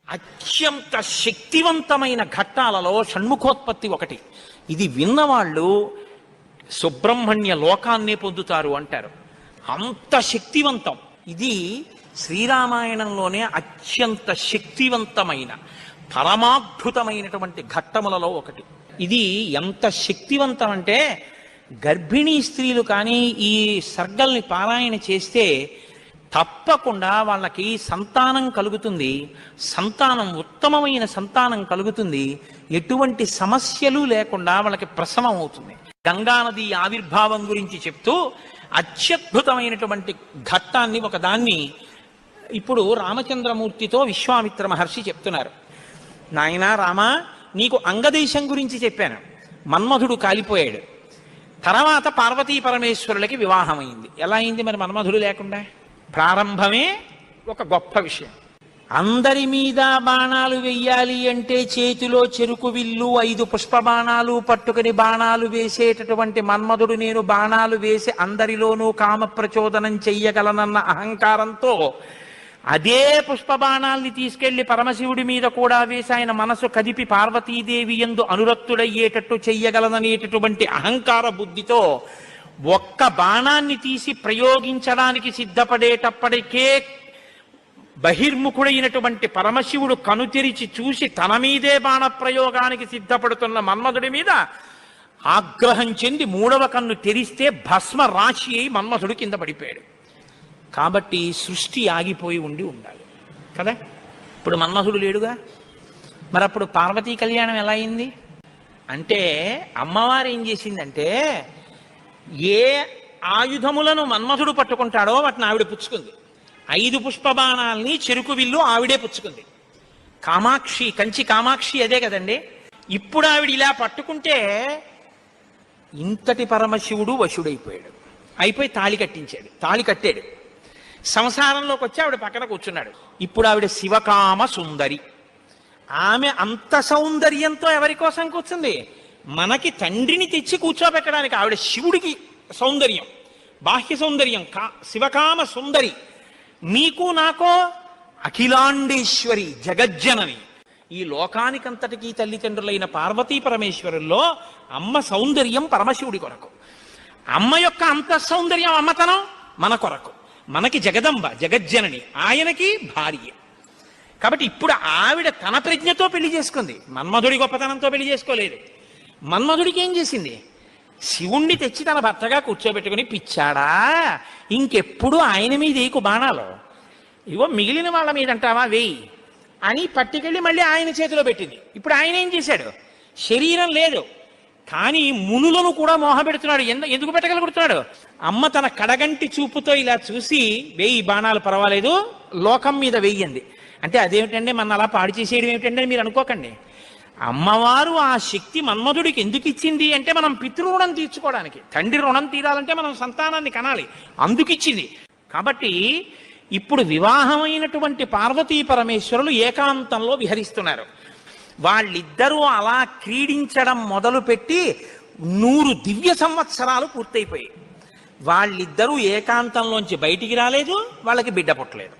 అత్యంత శక్తివంతమైన ఘట్టాలలో షణ్ముఖోత్పత్తి ఒకటి. ఇది విన్నవాళ్ళు సుబ్రహ్మణ్య లోకాన్నే పొందుతారు అంటారు. అంత శక్తివంతం. ఇది శ్రీరామాయణంలోనే అత్యంత శక్తివంతమైన పరమాద్భుతమైనటువంటి ఘట్టములలో ఒకటి. ఇది ఎంత శక్తివంతం అంటే గర్భిణీ స్త్రీలు కానీ ఈ సర్గల్ని పారాయణ చేస్తే తప్పకుండా వాళ్ళకి సంతానం కలుగుతుంది. సంతానం ఉత్తమమైన సంతానం కలుగుతుంది. ఎటువంటి సమస్యలు లేకుండా వాళ్ళకి ప్రసవం అవుతుంది. గంగానది ఆవిర్భావం గురించి చెప్తూ అత్యద్భుతమైనటువంటి ఘట్టాన్ని ఒకదాన్ని ఇప్పుడు రామచంద్రమూర్తితో విశ్వామిత్ర మహర్షి చెప్తున్నారు. నాయనా రామా, నీకు అంగదేశం గురించి చెప్పాను. మన్మధుడు కాలిపోయాడు. తర్వాత పార్వతీ పరమేశ్వరులకి వివాహమైంది. ఎలా అయింది మరి మన్మధుడు లేకుండా? ప్రారంభమే ఒక గొప్ప విషయం. అందరి మీద బాణాలు వెయ్యాలి అంటే చేతిలో చెరుకు విల్లు 5 పుష్ప బాణాలు పట్టుకుని బాణాలు వేసేటటువంటి మన్మధుడు నేను బాణాలు వేసి అందరిలోనూ కామ ప్రచోదనం చెయ్యగలనన్న అహంకారంతో అదే పుష్ప బాణాల్ని తీసుకెళ్లి పరమశివుడి మీద కూడా వేసి ఆయన మనసు కదిపి పార్వతీదేవి యందు అనురక్తుడయ్యేటట్టు చెయ్యగలననేటటువంటి అహంకార బుద్ధితో ఒక్క బాణాన్ని తీసి ప్రయోగించడానికి సిద్ధపడేటప్పటికే బహిర్ముఖుడైనటువంటి పరమశివుడు కనుతెరిచి చూసి తన మీదే బాణ ప్రయోగానికి సిద్ధపడుతున్న మన్మధుడి మీద ఆగ్రహం చెంది 3వ కన్ను తెరిస్తే భస్మ రాశి అయి మన్మధుడు కింద పడిపోయాడు. కాబట్టి సృష్టి ఆగిపోయి ఉండాలి కదా. ఇప్పుడు మన్మధుడు లేడుగా. మరి అప్పుడు పార్వతీ కళ్యాణం ఎలా అయింది అంటే అమ్మవారు ఏం చేసిందంటే ఏ ఆయుధములను మన్మధుడు పట్టుకుంటాడో వాటిని ఆవిడ పుచ్చుకుంది. 5 పుష్ప బాణాల్ని చెరుకు విల్లు ఆవిడే పుచ్చుకుంది. కామాక్షి, కంచి కామాక్షి అదే కదండి. ఇప్పుడు ఆవిడ ఇలా పట్టుకుంటే ఇంతటి పరమశివుడు వశుడైపోయాడు. అయిపోయి తాళి కట్టాడు. సంసారంలోకి వచ్చి ఆవిడ పక్కన కూర్చున్నాడు. ఇప్పుడు ఆవిడ శివకామ సుందరి. ఆమె అంత సౌందర్యంతో ఎవరి కోసం కూర్చుంది? మనకి తండ్రిని తెచ్చి కూర్చోబెట్టడానికి. ఆవిడ శివుడికి సౌందర్యం, బాహ్య సౌందర్యం, శివకామ సుందరి. నీకు నాకో అఖిలాండేశ్వరి, జగజ్జనని. ఈ లోకానికంతటికీ తల్లిదండ్రులైన పార్వతీ పరమేశ్వరుల్లో అమ్మ సౌందర్యం పరమశివుడి కొరకు, అమ్మ యొక్క అంత సౌందర్యం అమ్మతనం మన కొరకు. మనకి జగదంబ, జగజ్జనని, ఆయనకి భార్య. కాబట్టి ఇప్పుడు ఆవిడ తన ప్రజ్ఞతో పెళ్లి చేసుకుంది. మన్మధుడి గొప్పతనంతో పెళ్లి చేసుకోలేదు. మన్మధుడికి ఏం చేసింది? శివుణ్ణి తెచ్చి తన భర్తగా కూర్చోబెట్టుకుని, పిచ్చాడా ఇంకెప్పుడు ఆయన మీద ఏకు బాణాలు, ఇవో మిగిలిన వాళ్ళ మీద అంటావా వేయి అని పట్టుకెళ్ళి మళ్ళీ ఆయన చేతిలో పెట్టింది. ఇప్పుడు ఆయన ఏం చేశాడు? శరీరం లేదు కానీ మునులను కూడా మోహపెడుతున్నాడు. ఎందుకు పెట్టగలుగుతున్నాడు? అమ్మ తన కడగంటి చూపుతో ఇలా చూసి, వేయి బాణాలు పర్వాలేదు, లోకం మీద వెయ్యండి అంటే అదేమిటండి మన అలా పాడు చేసేయడం ఏమిటండి అని మీరు అనుకోకండి. అమ్మవారు ఆ శక్తి మన్మధుడికి ఎందుకు ఇచ్చింది అంటే మనం పితృరుణం తీర్చుకోవడానికి. తండ్రి రుణం తీరాలంటే మనం సంతానాన్ని కనాలి, అందుకిచ్చింది. కాబట్టి ఇప్పుడు వివాహమైనటువంటి పార్వతీ పరమేశ్వరులు ఏకాంతంలో విహరిస్తున్నారు. వాళ్ళిద్దరూ అలా క్రీడించడం మొదలుపెట్టి 100 దివ్య సంవత్సరాలు పూర్తయిపోయాయి. వాళ్ళిద్దరూ ఏకాంతంలోంచి బయటికి రాలేదు, వాళ్ళకి బిడ్డ పుట్టలేదు.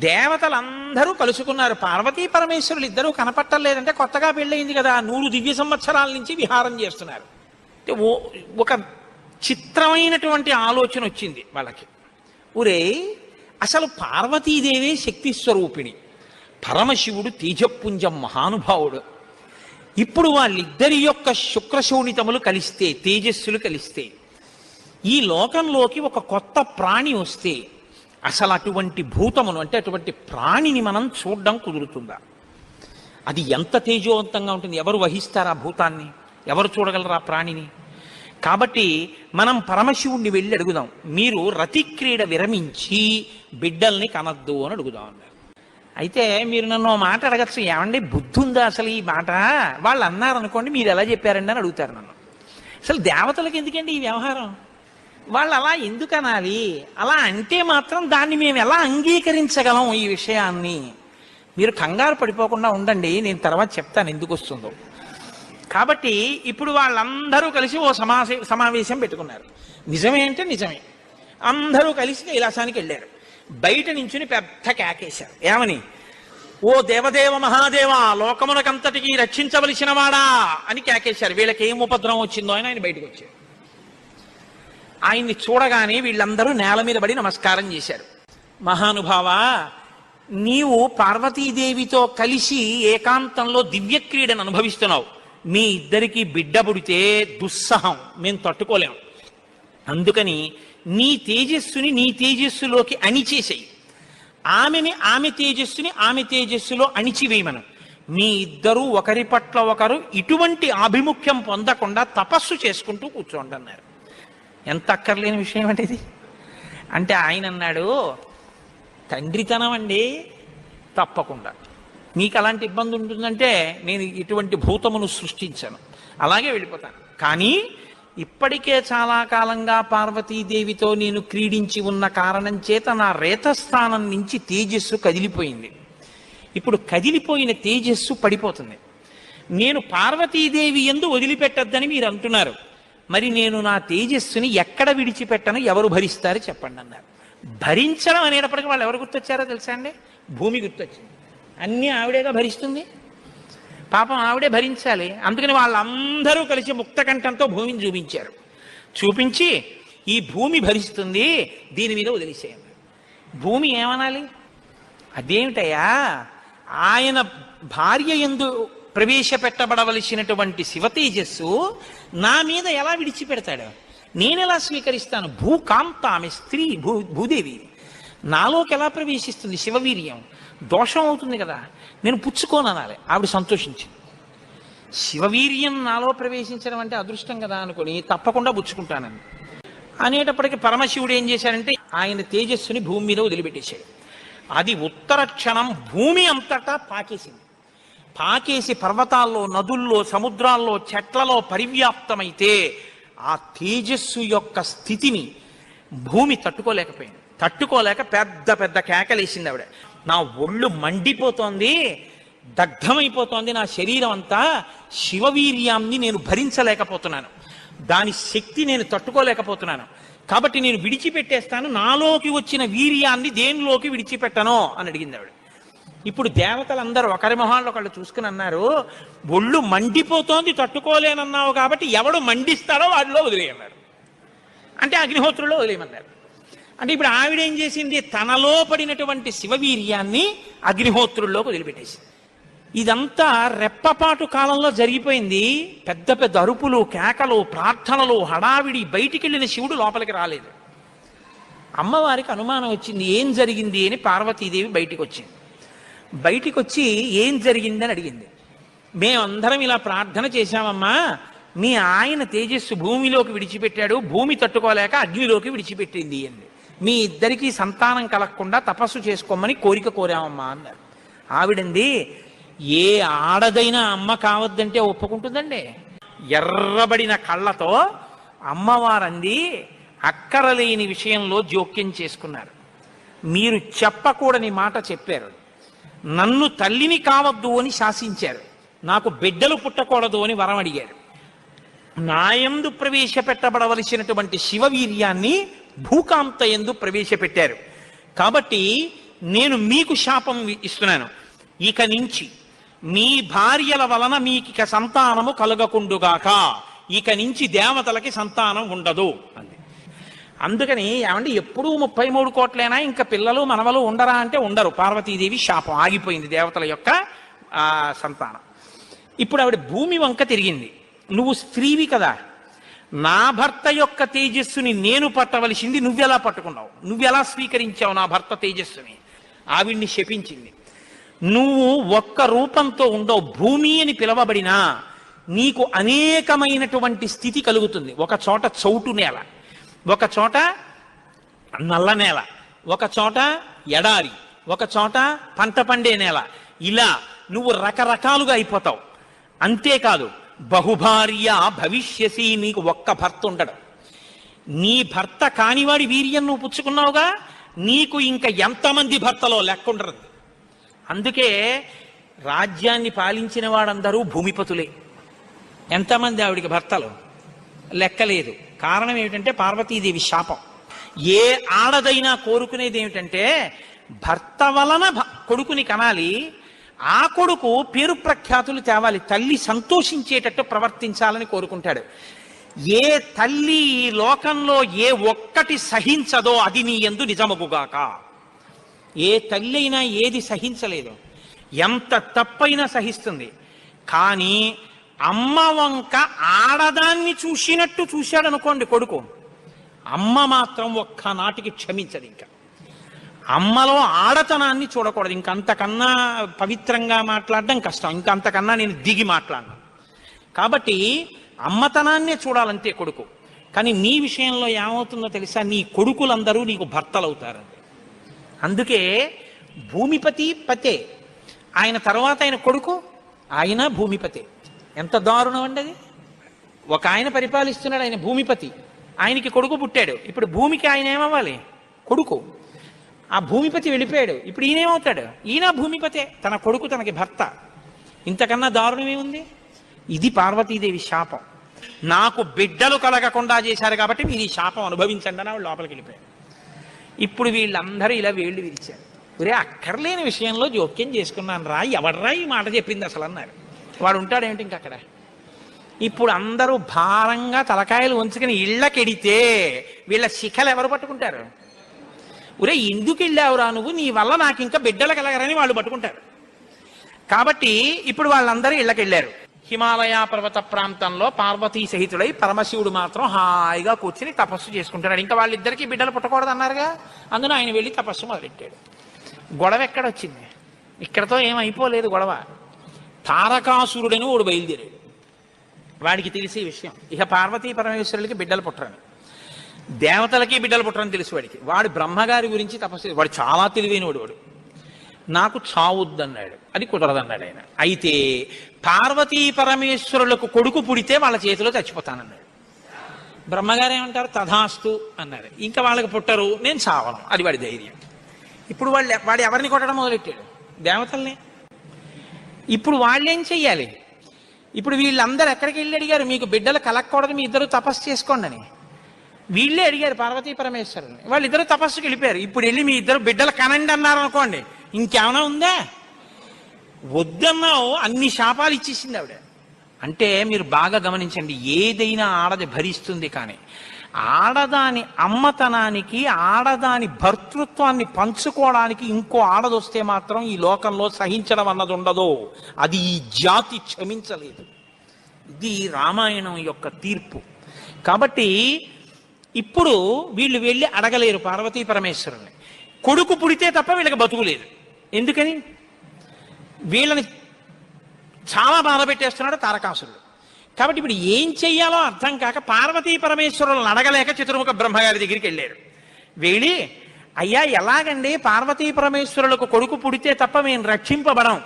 దేవతలందరూ కలుసుకున్నారు. పార్వతీ పరమేశ్వరులు ఇద్దరూ కనపట్టలేదంటే కొత్తగా పెళ్ళయింది కదా, 100 దివ్య సంవత్సరాల నుంచి విహారం చేస్తున్నారు. ఒక చిత్రమైనటువంటి ఆలోచన వచ్చింది వాళ్ళకి. ఒరే, అసలు పార్వతీదేవే శక్తి స్వరూపిణి, పరమశివుడు తేజపుంజం మహానుభావుడు. ఇప్పుడు వాళ్ళిద్దరి యొక్క శుక్రశోణితములు కలిస్తే, తేజస్సులు కలిస్తే, ఈ లోకంలోకి ఒక కొత్త ప్రాణి వస్తే అసలు అటువంటి భూతమును అంటే అటువంటి ప్రాణిని మనం చూడడం కుదురుతుందా? అది ఎంత తేజోవంతంగా ఉంటుంది? ఎవరు వహిస్తారు ఆ భూతాన్ని? ఎవరు చూడగలరు ఆ ప్రాణిని? కాబట్టి మనం పరమశివుణ్ణి వెళ్ళి అడుగుదాం, మీరు రతిక్రీడ విరమించి బిడ్డల్ని కనద్దు అని అడుగుదాం అన్నారు. అయితే మీరు నన్ను మాట అడగచ్చు, ఏమండి బుద్ధి ఉందా అసలు ఈ మాట? వాళ్ళు అన్నారనుకోండి, మీరు ఎలా చెప్పారండి అని అడుగుతారు నన్ను. అసలు దేవతలకు ఎందుకండి ఈ వ్యవహారం? వాళ్ళు అలా ఎందుకు అనాలి? అలా అంటే మాత్రం దాన్ని మేము ఎలా అంగీకరించగలం ఈ విషయాన్ని? మీరు కంగారు పడిపోకుండా ఉండండి, నేను తర్వాత చెప్తాను ఎందుకు వస్తుందో. కాబట్టి ఇప్పుడు వాళ్ళందరూ కలిసి ఓ సమావేశం పెట్టుకున్నారు. నిజమే అంటే నిజమే. అందరూ కలిసి కైలాసానికి వెళ్ళారు. బయట నించుని పెద్ద కేకేశారు. ఏమని? ఓ దేవదేవ మహాదేవ, లోకమునకంతటికి రక్షించవలసిన వాడా అని కేకేశారు. వీళ్ళకి ఏం ఉపద్రవం వచ్చిందో అని ఆయన బయటకు వచ్చారు. ఆయన్ని చూడగానే వీళ్ళందరూ నేల మీద పడి నమస్కారం చేశారు. మహానుభావ, నీవు పార్వతీదేవితో కలిసి ఏకాంతంలో దివ్యక్రీడను అనుభవిస్తున్నావు. మీ ఇద్దరికి బిడ్డ పుడితే దుస్సహం, మేము తట్టుకోలేం. అందుకని నీ తేజస్సుని నీ తేజస్సులోకి అణిచేసేయి, ఆమె తేజస్సుని ఆమె తేజస్సులో అణిచివేయమను. మీ ఇద్దరూ ఒకరి పట్ల ఒకరు ఇటువంటి ఆభిముఖ్యం పొందకుండా తపస్సు చేసుకుంటూ కూర్చోండి అన్నారు. ఎంత అక్కర్లేని విషయం అంటే ఇది. అంటే ఆయన అన్నాడు, తండ్రితనం అండి, తప్పకుండా మీకు అలాంటి ఇబ్బంది ఉంటుందంటే నేను ఇటువంటి భూతమును సృష్టించాను, అలాగే వెళ్ళిపోతాను. కానీ ఇప్పటికే చాలా కాలంగా పార్వతీదేవితో నేను క్రీడించి ఉన్న కారణం చేత నా రేతస్థానం నుంచి తేజస్సు కదిలిపోయింది. ఇప్పుడు కదిలిపోయిన తేజస్సు పడిపోతుంది. నేను పార్వతీదేవి యందు వదిలిపెట్టద్దని మీరు అంటున్నారు. మరి నేను నా తేజస్సుని ఎక్కడ విడిచిపెట్టను, ఎవరు భరిస్తారు చెప్పండి అన్నారు. భరించడం అనేటప్పటికీ వాళ్ళు ఎవరు గుర్తొచ్చారో తెలుసా అండి? భూమి గుర్తొచ్చింది. అన్నీ ఆవిడేగా భరిస్తుంది, పాపం ఆవిడే భరించాలి. అందుకని వాళ్ళందరూ కలిసి ముక్తకంఠంతో భూమిని చూపించారు. చూపించి ఈ భూమి భరిస్తుంది, దీని మీద వదిలేసేయండి. భూమి ఏమనాలి? అదేమిటయ్యా, ఆయన భార్య యందు ప్రవేశపెట్టబడవలసినటువంటి శివతేజస్సు నా మీద ఎలా విడిచిపెడతాడు? నేనెలా స్వీకరిస్తాను? భూకాంత, ఆమె స్త్రీ, భూదేవి నాలోకి ఎలా ప్రవేశిస్తుంది? శివవీర్యం దోషం అవుతుంది కదా, నేను పుచ్చుకోననాలి. ఆవిడ సంతోషించింది. శివవీర్యం నాలో ప్రవేశించడం అంటే అదృష్టం కదా అనుకుని తప్పకుండా పుచ్చుకుంటానని అనేటప్పటికీ పరమశివుడు ఏం చేశారంటే ఆయన తేజస్సుని భూమి మీద వదిలిపెట్టేశాడు. అది ఉత్తర క్షణం భూమి అంతటా పాకేసింది. పాకేసి పర్వతాల్లో, నదుల్లో, సముద్రాల్లో, చెట్లలో పరివ్యాప్తమైతే ఆ తేజస్సు యొక్క స్థితిని భూమి తట్టుకోలేకపోయింది. తట్టుకోలేక పెద్ద పెద్ద కేకలేసింది ఆవిడ. నా ఒళ్ళు మండిపోతోంది, దగ్ధమైపోతోంది నా శరీరం అంతా, శివవీర్యాన్ని నేను భరించలేకపోతున్నాను, దాని శక్తి నేను తట్టుకోలేకపోతున్నాను, కాబట్టి నేను విడిచిపెట్టేస్తాను, నాలోకి వచ్చిన వీర్యాన్ని దేనిలోకి విడిచిపెట్టను అని అడిగింది ఆవిడ. ఇప్పుడు దేవతలందరూ ఒకరి మొహాల్లో ఒకళ్ళు చూసుకుని అన్నారు, ఒళ్ళు మండిపోతోంది తట్టుకోలేనన్నావు కాబట్టి ఎవడు మండిస్తాడో వాడిలో వదిలేయన్నారు. అంటే అగ్నిహోత్రులో వదిలేయమన్నారు. అంటే ఇప్పుడు ఆవిడ ఏం చేసింది? తనలో పడినటువంటి శివవీర్యాన్ని అగ్నిహోత్రుల్లోకి వదిలిపెట్టేసింది. ఇదంతా రెప్పపాటు కాలంలో జరిగిపోయింది. పెద్ద పెద్ద అరుపులు, కేకలు, ప్రార్థనలు, హడావిడి. బయటికి వెళ్ళిన శివుడు లోపలికి రాలేదు. అమ్మవారికి అనుమానం వచ్చింది, ఏం జరిగింది అని. పార్వతీదేవి బయటికి వచ్చింది. బయటికి వచ్చి ఏం జరిగిందని అడిగింది. మేమందరం ఇలా ప్రార్థన చేశామమ్మా, మీ ఆయన తేజస్సు భూమిలోకి విడిచిపెట్టాడు, భూమి తట్టుకోలేక అగ్నిలోకి విడిచిపెట్టింది అంది. మీ ఇద్దరికీ సంతానం కలగకుండా తపస్సు చేసుకోమని కోరిక కోరామమ్మా అన్నారు. ఆవిడంది, ఏ ఆడదైనా అమ్మ కావద్దంటే ఒప్పుకుంటుందండి? ఎర్రబడిన కళ్ళతో అమ్మవారంది, అక్కరలేని విషయంలో జోక్యం చేసుకున్నారు. మీరు చెప్పకూడని మాట చెప్పారు. నన్ను తల్లిని కావద్దు అని శాసించారు. నాకు బిడ్డలు పుట్టకూడదు అని వరం అడిగారు. నాయందు ప్రవేశపెట్టబడవలసినటువంటి శివవీర్యాన్ని భూకాంత యందు ప్రవేశపెట్టారు. కాబట్టి నేను మీకు శాపం ఇస్తున్నాను, ఇక నుంచి మీ భార్యల వలన మీకిక సంతానము కలగకుండుగాక, ఇక నుంచి దేవతలకి సంతానం ఉండదు అంది. అందుకని ఏమంటే ఎప్పుడూ 33 కోట్లైనా ఇంకా పిల్లలు మనవలు ఉండరా అంటే ఉండరు. పార్వతీదేవి శాపం ఆగిపోయింది దేవతల యొక్క సంతానం. ఇప్పుడు ఆవిడ భూమి వంక తిరిగింది. నువ్వు స్త్రీవి కదా, నా భర్త యొక్క తేజస్సుని నేను పట్టవలసింది నువ్వెలా పట్టుకున్నావు, నువ్వెలా స్వీకరించావు నా భర్త తేజస్సుని? ఆవిడ్ని శపించింది. నువ్వు ఒక్క రూపంతో ఉండవు, భూమి అని పిలవబడినా నీకు అనేకమైనటువంటి స్థితి కలుగుతుంది. ఒక చోట చౌటు నేల, ఒక చోట నల్ల నేల, ఒక చోట ఎడారి, ఒక చోట పంట పండే నేల. ఇలా నువ్వు రకరకాలుగా అయిపోతావు. అంతేకాదు, బహుభార్య భవిష్యసి, నీకు ఒక్క భర్త ఉండడు. నీ భర్త కానివాడి వీర్యం నువ్వు పుచ్చుకున్నావుగా, నీకు ఇంకా ఎంతమంది భర్తలో లెక్కుండదు. అందుకే రాజ్యాన్ని పాలించిన వాడందరూ భూమిపతులే. ఎంతమంది ఆవిడికి భర్తలు లెక్కలేదు. కారణం ఏమిటంటే పార్వతీదేవి శాపం. ఏ ఆడదైనా కోరుకునేది ఏమిటంటే భర్త వలన కొడుకుని కనాలి, ఆ కొడుకు పేరు ప్రఖ్యాతులు తేవాలి, తల్లి సంతోషించేటట్టు ప్రవర్తించాలని కోరుకుంటాడు. ఏ తల్లి ఈ లోకంలో ఏ ఒక్కటి సహించదో అది నీ యందు నిజమగుగాక. ఏ తల్లి అయినా ఏది సహించలేదు, ఎంత తప్పైనా సహిస్తుంది. కానీ అమ్మ వంక ఆడదాన్ని చూసినట్టు చూశాడు అనుకోండి కొడుకు, అమ్మ మాత్రం ఒక్కనాటికి క్షమించదు. ఇంకా అమ్మలో ఆడతనాన్ని చూడకూడదు. ఇంకంతకన్నా పవిత్రంగా మాట్లాడడం కష్టం, ఇంకంతకన్నా నేను దిగి మాట్లాడను. కాబట్టి అమ్మతనాన్నే చూడాలంతే కొడుకు. కానీ నీ విషయంలో ఏమవుతుందో తెలుసా, నీ కొడుకులందరూ నీకు భర్తలు అవుతారు. అందుకే భూమిపతి పతే, ఆయన తర్వాత ఆయన కొడుకు, ఆయన భూమిపతే. ఎంత దారుణం అండి అది. ఒక ఆయన పరిపాలిస్తున్నాడు, ఆయన భూమిపతి, ఆయనకి కొడుకు పుట్టాడు. ఇప్పుడు భూమికి ఆయన ఏమవ్వాలి? కొడుకు. ఆ భూమిపతి వెళ్ళిపోయాడు, ఇప్పుడు ఈయనేమవుతాడు? ఈయన భూమిపతే, తన కొడుకు తనకి భర్త. ఇంతకన్నా దారుణం ఏముంది? ఇది పార్వతీదేవి శాపం. నాకు బిడ్డలు కలగకుండా చేశారు కాబట్టి మీరు ఈ శాపం అనుభవించండి అని ఆవిడ లోపలికి వెళ్ళిపోయారు. ఇప్పుడు వీళ్ళందరూ ఇలా వేళ్ళు విరిచారు. ఒరే అక్కర్లేని విషయంలో జోక్యం చేసుకున్నాను రా, ఎవడ్రా ఈ మాట చెప్పింది అసలు అన్నారు. వాడు ఉంటాడేమిటి ఇంక అక్కడ. ఇప్పుడు అందరూ భారంగా తలకాయలు ఉంచుకుని ఇళ్ళకెడితే వీళ్ళ శిఖలు ఎవరు పట్టుకుంటారు? ఒరే ఎందుకు వెళ్ళావురా నువ్వు, నీ వల్ల నాకు ఇంకా బిడ్డలు కలగరని వాళ్ళు పట్టుకుంటారు. కాబట్టి ఇప్పుడు వాళ్ళందరూ ఇళ్ళకెళ్ళారు. హిమాలయ పర్వత ప్రాంతంలో పార్వతీ సహితుడై పరమశివుడు మాత్రం హాయిగా కూర్చుని తపస్సు చేసుకుంటున్నాడు. ఇంకా వాళ్ళిద్దరికీ బిడ్డలు పుట్టకూడదు అన్నారుగా, అందులో ఆయన వెళ్ళి తపస్సు మొదలెట్టాడు. గొడవ ఎక్కడొచ్చింది? ఇక్కడతో ఏమైపోలేదు గొడవ. తారకాసురుడని వాడు బయలుదేరాడు. వాడికి తెలిసే విషయం, ఇక పార్వతీ పరమేశ్వరులకి బిడ్డలు పుట్టరని, దేవతలకి బిడ్డలు పుట్టరని తెలుసు వాడికి. వాడు బ్రహ్మగారి గురించి తపస్సు, వాడు చాలా తెలివైనవాడు. వాడు నాకు చావుద్దన్నాడు, అది కుదరదన్నాడు ఆయన. అయితే పార్వతీ పరమేశ్వరులకు కొడుకు పుడితే వాళ్ళ చేతిలో చచ్చిపోతానన్నాడు. బ్రహ్మగారు ఏమంటారు? తథాస్తు అన్నారు. ఇంకా వాళ్ళకి పుట్టరు, నేను చావను, అది వాడి ధైర్యం. ఇప్పుడు వాడు ఎవరిని కొట్టడం మొదలెట్టాడు? దేవతల్ని. ఇప్పుడు వాళ్ళేం చెయ్యాలి? ఇప్పుడు వీళ్ళందరూ ఎక్కడికి వెళ్ళి అడిగారు, మీకు బిడ్డలు కలగకూడదు, మీ ఇద్దరు తపస్సు చేసుకోండి అని. వీళ్ళే అడిగారు పార్వతీ పరమేశ్వరుని. వాళ్ళిద్దరు తపస్సుకి వెళ్ళిపోయారు. ఇప్పుడు వెళ్ళి మీ ఇద్దరు బిడ్డలు కనండి అన్నారు అనుకోండి, ఇంకేమైనా ఉందా? వద్దన్నావు, అన్ని శాపాలు ఇచ్చేసింది ఆవిడ. అంటే మీరు బాగా గమనించండి, ఏదైనా ఆడది భరిస్తుంది, కానీ ఆడదాని అమ్మతనానికి, ఆడదాని భర్తృత్వాన్ని పంచుకోవడానికి ఇంకో ఆడదొస్తే మాత్రం ఈ లోకంలో సహించడం అన్నది ఉండదు. అది ఈ జాతి క్షమించలేదు. ఇది రామాయణం యొక్క తీర్పు. కాబట్టి ఇప్పుడు వీళ్ళు వెళ్ళి అడగలేరు పార్వతీ పరమేశ్వరుని. కొడుకు పుడితే తప్ప వీళ్ళకి బతుకులేదు. ఎందుకని? వీళ్ళని చాలా బాధ పెట్టేస్తున్నాడు తారకాసురుడు. కాబట్టి ఇప్పుడు ఏం చెయ్యాలో అర్థం కాక పార్వతీ పరమేశ్వరులను అడగలేక చతుర్ముఖ బ్రహ్మగారి దగ్గరికి వెళ్ళారు. వెళ్ళి, అయ్యా ఎలాగండి, పార్వతీ పరమేశ్వరులకు కొడుకు పుడితే తప్ప మేము రక్షింపబడం,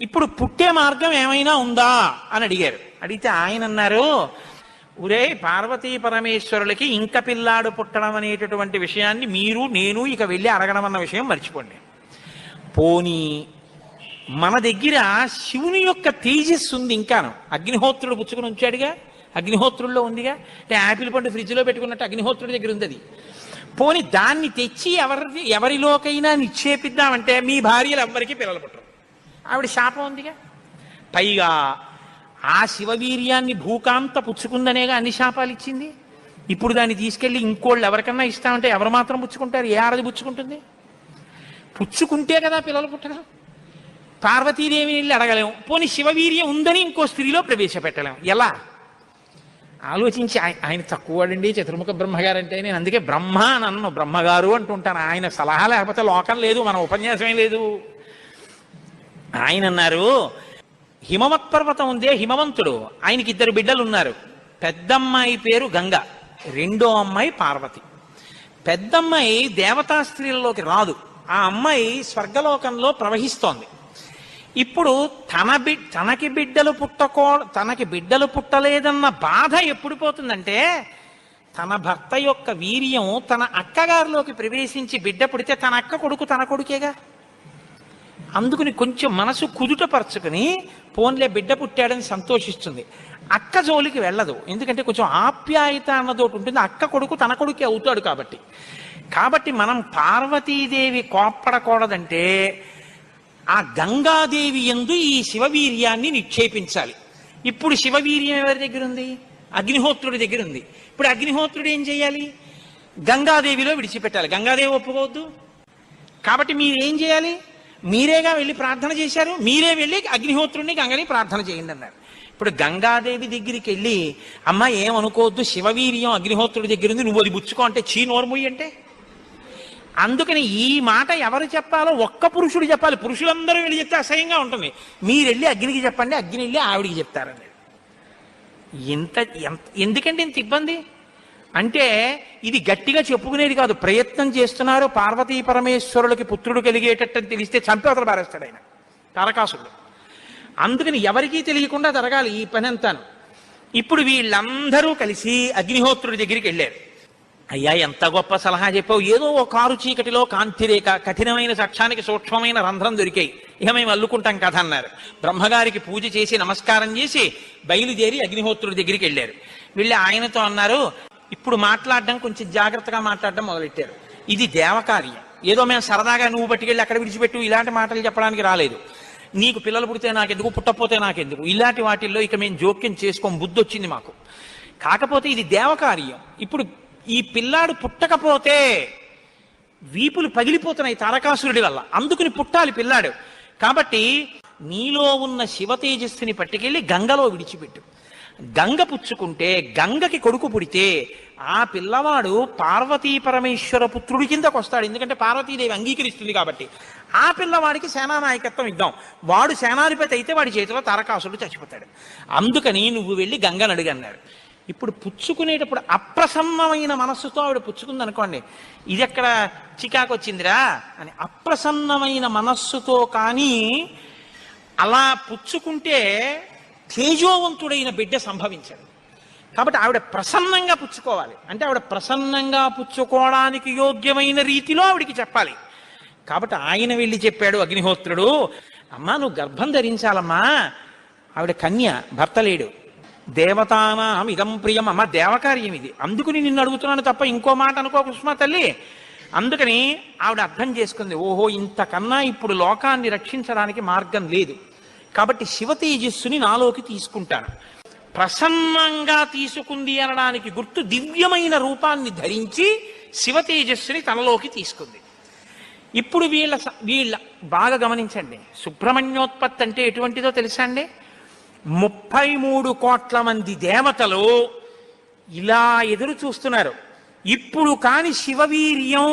ఇప్పుడు పుట్టే మార్గం ఏమైనా ఉందా అని అడిగారు. అడిగితే ఆయన అన్నారు, ఒరే పార్వతీ పరమేశ్వరులకి ఇంక పిల్లాడు పుట్టడం అనేటటువంటి విషయాన్ని మీరు నేను ఇక వెళ్ళి అడగడం అన్న విషయం మర్చిపోండి. పోనీ మన దగ్గర శివుని యొక్క తేజస్సు ఉంది ఇంకాను. అగ్నిహోత్రుడు పుచ్చుకుని ఉంచాడుగా, అగ్నిహోత్రుల్లో ఉందిగా. అంటే యాపిల్ పండు ఫ్రిడ్జ్లో పెట్టుకున్నట్టు అగ్నిహోత్రుడి దగ్గర ఉంది అది. పోని దాన్ని తెచ్చి ఎవరిలోకైనా నిక్షేపిద్దామంటే మీ భార్యలు ఎవ్వరికీ పిల్లలు పుట్టరు, ఆవిడ శాపం ఉందిగా. పైగా ఆ శివవీర్యాన్ని భూకాంత పుచ్చుకుందనేగా అన్ని శాపాలు ఇచ్చింది. ఇప్పుడు దాన్ని తీసుకెళ్ళి ఇంకోళ్ళు ఎవరికన్నా ఇస్తామంటే ఎవరు మాత్రం పుచ్చుకుంటారు? ఏ ఆడది పుచ్చుకుంటుంది? పుచ్చుకుంటే కదా పిల్లలు పుట్టడం. పార్వతీదేవిని వెళ్ళి అడగలేము, పోనీ శివవీర్యం ఉందని ఇంకో స్త్రీలో ప్రవేశపెట్టలేము. ఎలా ఆలోచించి, ఆయన తక్కువ వాడండి చతుర్ముఖ బ్రహ్మగారు అంటే. నేను అందుకే బ్రహ్మ నన్ను బ్రహ్మగారు అంటుంటాను. ఆయన సలహా లేకపోతే లోకం లేదు, మన ఉపన్యాసమే లేదు. ఆయన అన్నారు, హిమవత్ పర్వతం ఉందే హిమవంతుడు, ఆయనకి 2 బిడ్డలు ఉన్నారు. పెద్దమ్మాయి పేరు గంగ, రెండో అమ్మాయి పార్వతి. పెద్దమ్మాయి దేవతా స్త్రీలలోకి రాదు, ఆ అమ్మాయి స్వర్గలోకంలో ప్రవహిస్తోంది. ఇప్పుడు తనకి బిడ్డలు పుట్టలేదన్న బాధ ఎప్పుడు పోతుందంటే, తన భర్త యొక్క వీర్యం తన అక్కగారిలోకి ప్రవేశించి బిడ్డ పుడితే తన అక్క కొడుకు తన కొడుకేగా. అందుకని కొంచెం మనసు కుదుటపరచుకుని పోన్లే బిడ్డ పుట్టాడని సంతోషిస్తుంది. అక్క జోలికి వెళ్ళదు, ఎందుకంటే కొంచెం ఆప్యాయత అన్నదోటి ఉంటుంది. అక్క కొడుకు తన కొడుకే అవుతాడు కాబట్టి. కాబట్టి మనం పార్వతీదేవి కోప్పడకూడదంటే ఆ గంగాదేవి యందు ఈ శివవీర్యాన్ని నిక్షేపించాలి. ఇప్పుడు శివవీర్యం ఎవరి దగ్గర ఉంది? అగ్నిహోత్రుడి దగ్గర ఉంది. ఇప్పుడు అగ్నిహోత్రుడు ఏం చేయాలి? గంగాదేవిలో విడిచిపెట్టాలి. గంగాదేవి ఒప్పుకోవద్దు. కాబట్టి మీరు ఏం చేయాలి? మీరేగా వెళ్ళి ప్రార్థన చేశారు, మీరే వెళ్ళి అగ్నిహోత్రుడిని గంగని ప్రార్థన చేయండి అన్నారు. ఇప్పుడు గంగాదేవి దగ్గరికి వెళ్ళి అమ్మ ఏమనుకోవద్దు, శివవీర్యం అగ్నిహోత్రుడి దగ్గర ఉంది, నువ్వు అది బుచ్చుకో అంటే చీ నోర్ముయ్యి అంటే. అందుకని ఈ మాట ఎవరు చెప్పాలో ఒక్క పురుషుడు చెప్పాలి. పురుషులందరూ వెళ్ళి చెప్తే అసహ్యంగా ఉంటుంది. మీరు వెళ్ళి అగ్నికి చెప్పండి, అగ్ని వెళ్ళి ఆవిడికి చెప్తారండి. ఎందుకంటే ఇంత ఇబ్బంది అంటే ఇది గట్టిగా చెప్పుకునేది కాదు, ప్రయత్నం చేస్తున్నారు. పార్వతీ పరమేశ్వరులకి పుత్రుడు కలిగేటట్టు తెలిస్తే చంపేవతలు పారేస్తాడు ఆయన తారకాసుడు. అందుకని ఎవరికీ తెలియకుండా జరగాలి ఈ పని అంతాను. ఇప్పుడు వీళ్ళందరూ కలిసి అగ్నిహోత్రుడి దగ్గరికి వెళ్ళారు. అయ్యా ఎంత గొప్ప సలహా చెప్పావు, ఏదో ఓ కారు చీకటిలో కాంతిరేఖ, కఠినమైన సాక్ష్యానికి సూక్ష్మమైన రంధ్రం దొరికాయి, ఇక మేము అల్లుకుంటాం కథ అన్నారు. బ్రహ్మగారికి పూజ చేసి నమస్కారం చేసి బయలుదేరి అగ్నిహోత్రుడి దగ్గరికి వెళ్ళారు. వెళ్ళి ఆయనతో అన్నారు, ఇప్పుడు మాట్లాడడం కొంచెం జాగ్రత్తగా మాట్లాడడం మొదలెట్టారు. ఇది దేవకార్యం, ఏదో మేము సరదాగా నువ్వు పట్టుకెళ్ళి అక్కడ విడిచిపెట్టు ఇలాంటి మాటలు చెప్పడానికి రాలేదు. నీకు పిల్లలు పుడితే నాకెందుకు, పుట్టకపోతే నాకెందుకు, ఇలాంటి వాటిల్లో ఇక మేము జోక్యం చేసుకోం, బుద్ధి వచ్చింది మాకు. కాకపోతే ఇది దేవకార్యం. ఇప్పుడు ఈ పిల్లాడు పుట్టకపోతే వీపులు పగిలిపోతున్నాయి తారకాసురుడి వల్ల, అందుకుని పుట్టాలి పిల్లాడు. కాబట్టి నీలో ఉన్న శివ తేజస్సుని పట్టుకెళ్ళి గంగలో విడిచిపెట్టు. గంగ పుచ్చుకుంటే గంగకి కొడుకు పుడితే ఆ పిల్లవాడు పార్వతీ పరమేశ్వర పుత్రుడి కిందకు వస్తాడు. ఎందుకంటే పార్వతీదేవి అంగీకరిస్తుంది కాబట్టి. ఆ పిల్లవాడికి సేనానాయకత్వం ఇద్దాం, వాడు సేనాధిపతి అయితే వాడి చేతిలో తారకాసురుడు చచ్చిపోతాడు. అందుకని నువ్వు వెళ్ళి గంగను అడిగన్నారు. ఇప్పుడు పుచ్చుకునేటప్పుడు అప్రసన్నమైన మనస్సుతో ఆవిడ పుచ్చుకుంది అనుకోండి, ఇది ఎక్కడ చికాకు వచ్చిందిరా అని. అప్రసన్నమైన మనస్సుతో కానీ అలా పుచ్చుకుంటే తేజోవంతుడైన బిడ్డ సంభవించాడు. కాబట్టి ఆవిడ ప్రసన్నంగా పుచ్చుకోవాలి. అంటే ఆవిడ ప్రసన్నంగా పుచ్చుకోవడానికి యోగ్యమైన రీతిలో ఆవిడికి చెప్పాలి. కాబట్టి ఆయన వెళ్ళి చెప్పాడు అగ్నిహోత్రుడు, అమ్మా నువ్వు గర్భం ధరించాలమ్మా, ఆవిడ కన్య, భర్త లేడు. దేవతానాం ఇదం ప్రియం, అమ్మ దేవకార్యం ఇది, అందుకుని నిన్ను అడుగుతున్నాను తప్ప ఇంకో మాట అనుకో కుసుమ తల్లి. అందుకని ఆవిడ అర్థం చేసుకుంది, ఓహో ఇంతకన్నా ఇప్పుడు లోకాన్ని రక్షించడానికి మార్గం లేదు, కాబట్టి శివ తేజస్సుని నాలోకి తీసుకుంటాను. ప్రసన్నంగా తీసుకుంది అనడానికి గుర్తు దివ్యమైన రూపాన్ని ధరించి శివ తేజస్సుని తనలోకి తీసుకుంది. ఇప్పుడు వీళ్ళ బాగా గమనించండి, సుబ్రహ్మణ్యోత్పత్తి అంటే ఎటువంటిదో తెలుసా అండి? 33 కోట్ల మంది దేవతలు ఇలా ఎదురు చూస్తున్నారు. ఇప్పుడు కాని శివవీర్యం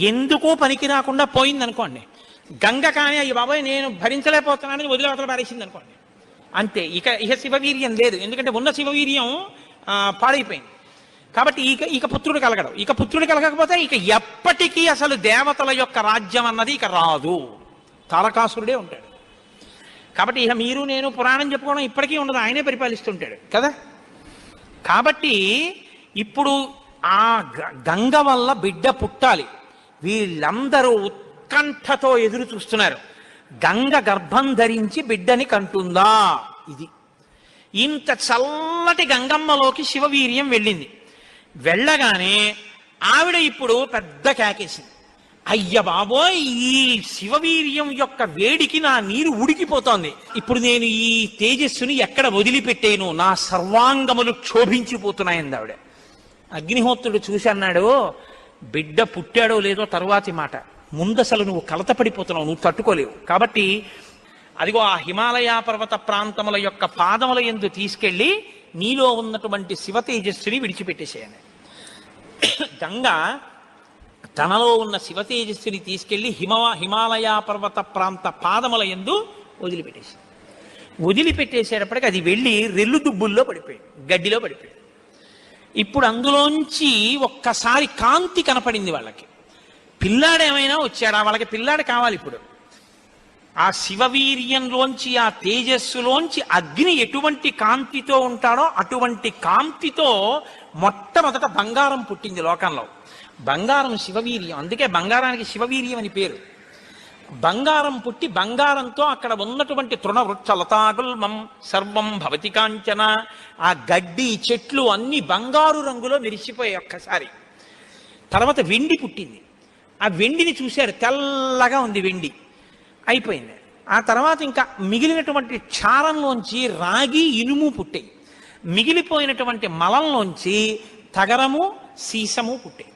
ఎందుకో పనికి రాకుండా పోయిందనుకోండి, గంగ కానీ అయ్యి బాబాయ్ నేను భరించలేకపోతున్నానని వదిలేవతలు పారేసింది అనుకోండి, అంతే. ఇక శివవీర్యం లేదు, ఎందుకంటే ఉన్న శివవీర్యం పాడైపోయింది. కాబట్టి ఇక పుత్రుడు కలగడం. ఇక పుత్రుడు కలగకపోతే ఇక ఎప్పటికీ అసలు దేవతల యొక్క రాజ్యం అన్నది ఇక రాదు, తారకాసురుడే ఉంటాడు. కాబట్టి ఇక మీరు నేను పురాణం చెప్పుకోవడం ఇప్పటికీ ఉండదు, ఆయనే పరిపాలిస్తుంటాడు కదా. కాబట్టి ఇప్పుడు ఆ గంగ వల్ల బిడ్డ పుట్టాలి. వీళ్ళందరూ ఉత్కంఠతో ఎదురు చూస్తున్నారు. గంగ గర్భం ధరించి బిడ్డని కంటుందా? ఇది ఇంత చల్లటి గంగమ్మలోకి శివవీర్యం వెళ్ళింది. వెళ్ళగానే ఆవిడ ఇప్పుడు పెద్ద కేకేసింది, అయ్య బాబోయ్ ఈ శివవీర్యం యొక్క వేడికి నా నీరు ఉడికిపోతోంది, ఇప్పుడు నేను ఈ తేజస్సుని ఎక్కడ వదిలిపెట్టేను, నా సర్వాంగములు క్షోభించిపోతున్నాయంది ఆవిడ. అగ్నిహోత్రుడు చూసి అన్నాడు, బిడ్డ పుట్టాడో లేదో తరువాతి మాట, ముందసలు నువ్వు కలతపడిపోతున్నావు, నువ్వు తట్టుకోలేవు. కాబట్టి అదిగో ఆ హిమాలయ పర్వత ప్రాంతముల యొక్క పాదముల యందు తీసుకెళ్లి నీలో ఉన్నటువంటి శివ తేజస్సుని విడిచిపెట్టేసేయని. గంగ తనలో ఉన్న శివ తేజస్సుని తీసుకెళ్లి హిమాలయ పర్వత ప్రాంత పాదముల యందు వదిలిపెట్టేసేటప్పటికి అది వెళ్ళి రెల్లు దుబ్బుల్లో పడిపోయింది, గడ్డిలో పడిపోయింది. ఇప్పుడు అందులోంచి ఒక్కసారి కాంతి కనపడింది వాళ్ళకి. పిల్లాడేమైనా వచ్చాడా? వాళ్ళకి పిల్లాడు కావాలి. ఇప్పుడు ఆ శివవీర్యంలోంచి ఆ తేజస్సులోంచి అగ్ని ఎటువంటి కాంతితో ఉంటాడో అటువంటి కాంతితో మొట్టమొదట బంగారం పుట్టింది లోకంలో. బంగారం శివవీర్యం, అందుకే బంగారానికి శివవీర్యం అని పేరు. బంగారం పుట్టి బంగారంతో అక్కడ ఉన్నటువంటి తృణవృక్షలతాగుల్మం సర్వం భవతి కాంచన, ఆ గడ్డి చెట్లు అన్ని బంగారు రంగులో మెరిసిపోయాయి ఒక్కసారి. తర్వాత వెండి పుట్టింది. ఆ వెండిని చూశారు, తెల్లగా ఉంది వెండి. అయిపోయింది. ఆ తర్వాత ఇంకా మిగిలినటువంటి క్షారంలోంచి రాగి ఇనుము పుట్టాయి. మిగిలిపోయినటువంటి మలంలోంచి తగరము సీసము పుట్టాయి.